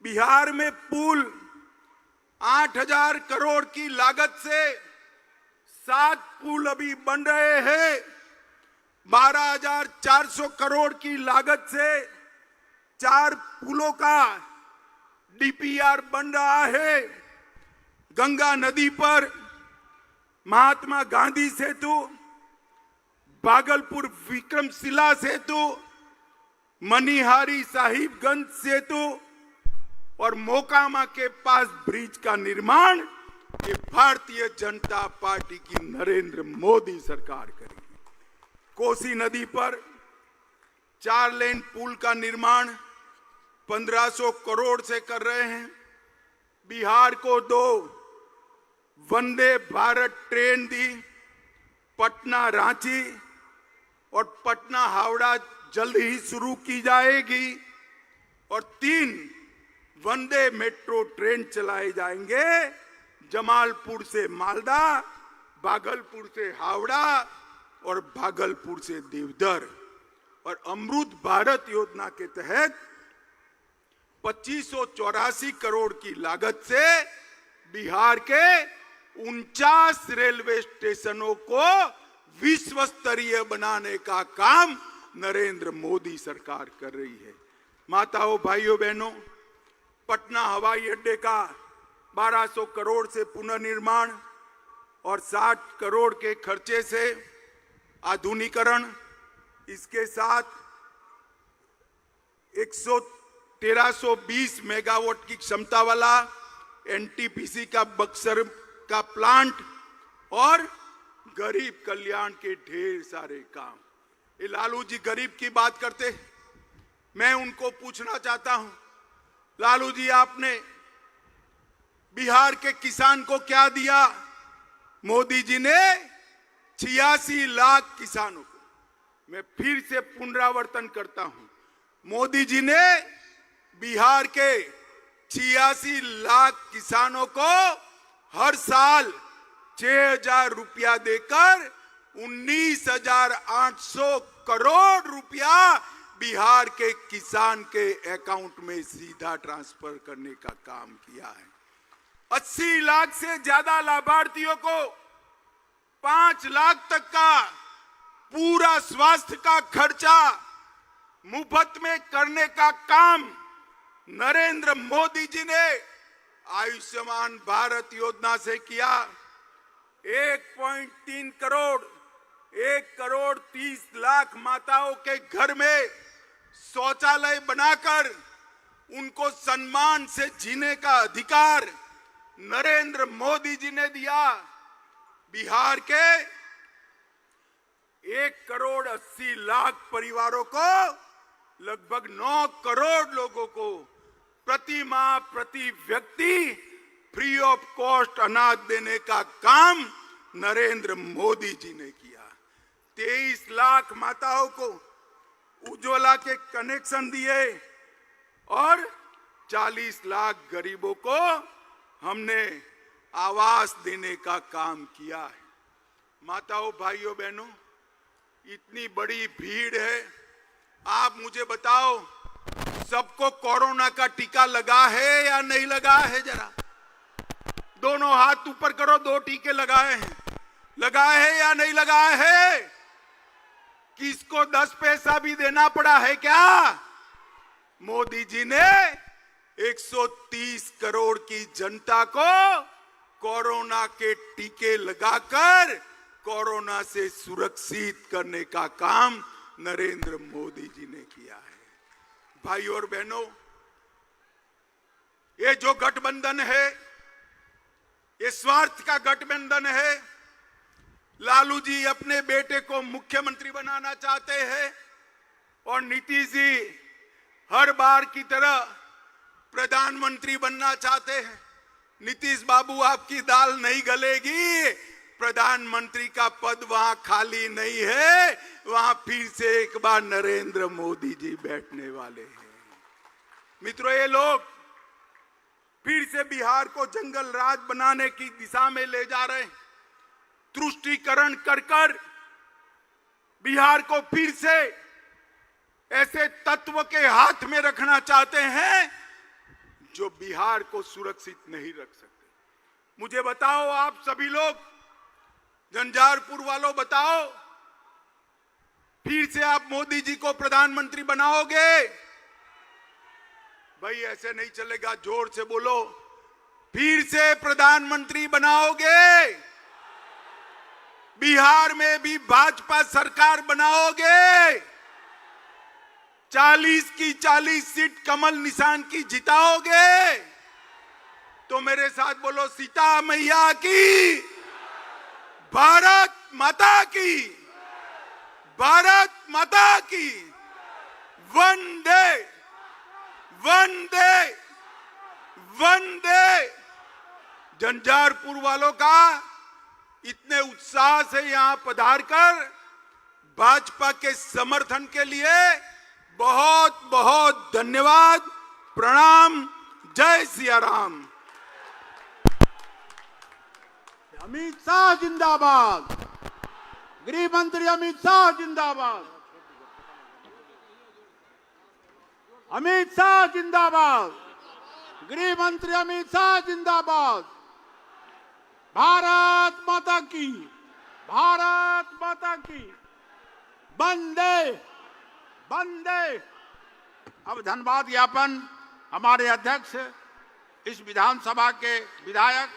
बिहार में पुल 8,000 करोड़ की लागत से 7 पुल अभी बन रहे हैं। 12,400 करोड़ की लागत से 4 पुलों का डीपीआर बन रहा है। गंगा नदी पर महात्मा गांधी सेतु, भागलपुर विक्रमशिला सेतु, मनिहारी साहिबगंज सेतु और मोकामा के पास ब्रिज का निर्माण ये भारतीय जनता पार्टी की नरेंद्र मोदी सरकार करेगी। कोसी नदी पर 4 लेन पुल का निर्माण 1500 करोड़ से कर रहे हैं। बिहार को 2, वंदे भारत ट्रेन दी, पटना रांची और पटना हावड़ा जल्द ही शुरू की जाएगी और 3 वंदे मेट्रो ट्रेन चलाए जाएंगे, जमालपुर से मालदा, भागलपुर से हावड़ा और भागलपुर से देवधर। और अमृत भारत योजना के तहत 2584 करोड़ की लागत से बिहार के 49 रेलवे स्टेशनों को विश्व स्तरीय बनाने का काम नरेंद्र मोदी सरकार कर रही है। माताओं, भाइयों, बहनों, पटना हवाई अड्डे का 1200 करोड़ से पुनर्निर्माण और 60 करोड़ के खर्चे से आधुनिकीकरण, इसके साथ 1320 मेगावाट की क्षमता वाला एनटीपीसी का बक्सर का प्लांट और गरीब कल्याण के ढेर सारे काम। ये लालू जी गरीब की बात करते, मैं उनको पूछना चाहता हूं, लालू जी आपने बिहार के किसान को क्या दिया? मोदी जी ने 86 लाख किसानों को, मैं फिर से पुनरावर्तन करता हूं, मोदी जी ने बिहार के 86 लाख किसानों को हर साल 6,000 रुपया देकर 19,800 करोड़ रुपया बिहार के किसान के अकाउंट में सीधा ट्रांसफर करने का काम किया है। 80 लाख से ज्यादा लाभार्थियों को 5 लाख तक का पूरा स्वास्थ्य का खर्चा मुफ्त में करने का काम नरेंद्र मोदी जी ने आयुष्मान भारत योजना से किया। 1.3 करोड़ 1,30 लाख माताओं के घर में शौचालय बनाकर उनको सम्मान से जीने का अधिकार नरेंद्र मोदी जी ने दिया। बिहार के 1,80 लाख परिवारों को, लगभग 9 करोड़ लोगों को प्रति माह प्रति व्यक्ति फ्री ऑफ कॉस्ट अनाज देने का काम नरेंद्र मोदी जी ने किया। 23 लाख माताओं को उज्ज्वला के कनेक्शन दिए और 40 लाख गरीबों को हमने आवास देने का काम किया है। माताओं, भाइयों, बहनों, इतनी बड़ी भीड़ है, आप मुझे बताओ सबको कोरोना का टीका लगा है या नहीं लगा है? जरा दोनों हाथ ऊपर करो, 2 टीके लगाए हैं, लगाए हैं या नहीं लगाए हैं? किसको 10 पैसा भी देना पड़ा है क्या? मोदी जी ने 130 करोड़ की जनता को कोरोना के टीके लगाकर कोरोना से सुरक्षित करने का काम नरेंद्र मोदी जी ने किया है। भाइयों और बहनों, ये जो गठबंधन है, ये स्वार्थ का गठबंधन है। लालू जी अपने बेटे को मुख्यमंत्री बनाना चाहते हैं और नीतीश जी हर बार की तरह प्रधानमंत्री बनना चाहते हैं। नीतीश बाबू, आपकी दाल नहीं गलेगी, प्रधानमंत्री का पद वहां खाली नहीं है, वहां फिर से एक बार नरेंद्र मोदी जी बैठने वाले हैं। मित्रों, ये लोग फिर से बिहार को जंगल राज बनाने की दिशा में ले जा रहे हैं। तुष्टीकरण कर कर बिहार को फिर से ऐसे तत्व के हाथ में रखना चाहते हैं जो बिहार को सुरक्षित नहीं रख सकते। मुझे बताओ, आप सभी लोग, झंझारपुर वालों, बताओ, फिर से आप मोदी जी को प्रधानमंत्री बनाओगे? भाई ऐसे नहीं चलेगा, जोर से बोलो, फिर से प्रधानमंत्री बनाओगे? बिहार में भी भाजपा सरकार बनाओगे? 40 की 40 सीट कमल निशान की जिताओगे? तो मेरे साथ बोलो, सीता मैया की, भारत माता की, भारत माता की, वंदे वंदे वंदे झंझारपुर वालों का इतने उत्साह से यहां पधार कर भाजपा के समर्थन के लिए बहुत बहुत धन्यवाद, प्रणाम, जय सिया राम। अमित शाह जिंदाबाद, गृह मंत्री अमित शाह जिंदाबाद, अमित शाह जिंदाबाद, गृह मंत्री अमित शाह जिंदाबाद। भारत माता की, भारत माता की, वंदे वंदे। अब धन्यवाद ज्ञापन हमारे अध्यक्ष इस विधानसभा के विधायक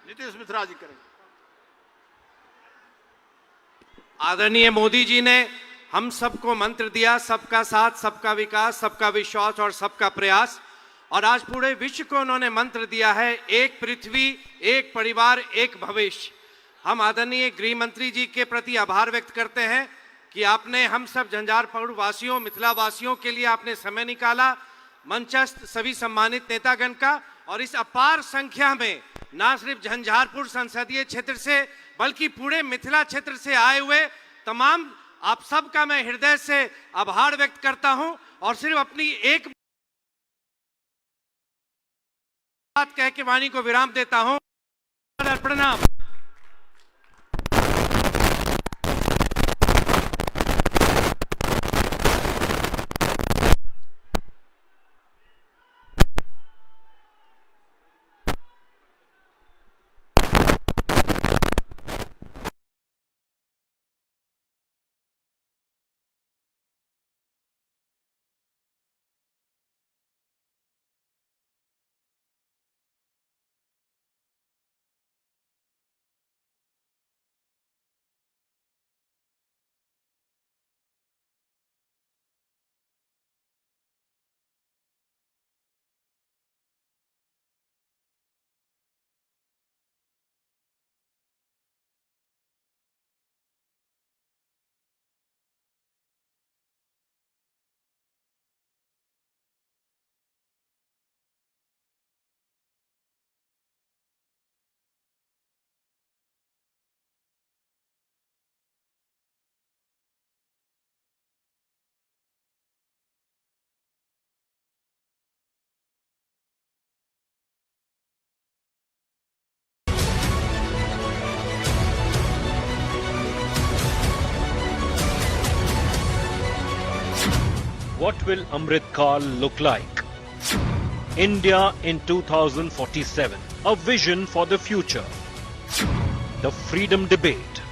नीतीश मिश्रा जी करें। आदरणीय मोदी जी ने हम सबको मंत्र दिया, सबका साथ, सबका विकास, सबका विश्वास और सबका प्रयास, और आज पूरे विश्व को उन्होंने मंत्र दिया है, एक पृथ्वी, एक परिवार, एक भविष्य। हम आदरणीय गृह मंत्री जी के प्रति आभार व्यक्त करते हैं कि आपने हम सब झंझारपुर वासियों, मिथिला वासियों के लिए आपने समय निकाला। मंचस्थ सभी सम्मानित नेतागण का और इस अपार संख्या में न सिर्फ झंझारपुर संसदीय क्षेत्र से बल्कि पूरे मिथिला क्षेत्र से आए हुए तमाम आप सबका मैं हृदय से आभार व्यक्त करता हूं और सिर्फ अपनी एक बात कह के वाणी को विराम देता हूं। प्रणाम। What will Amrit Kaal look like? India in 2047, a vision for the future. The Freedom Debate.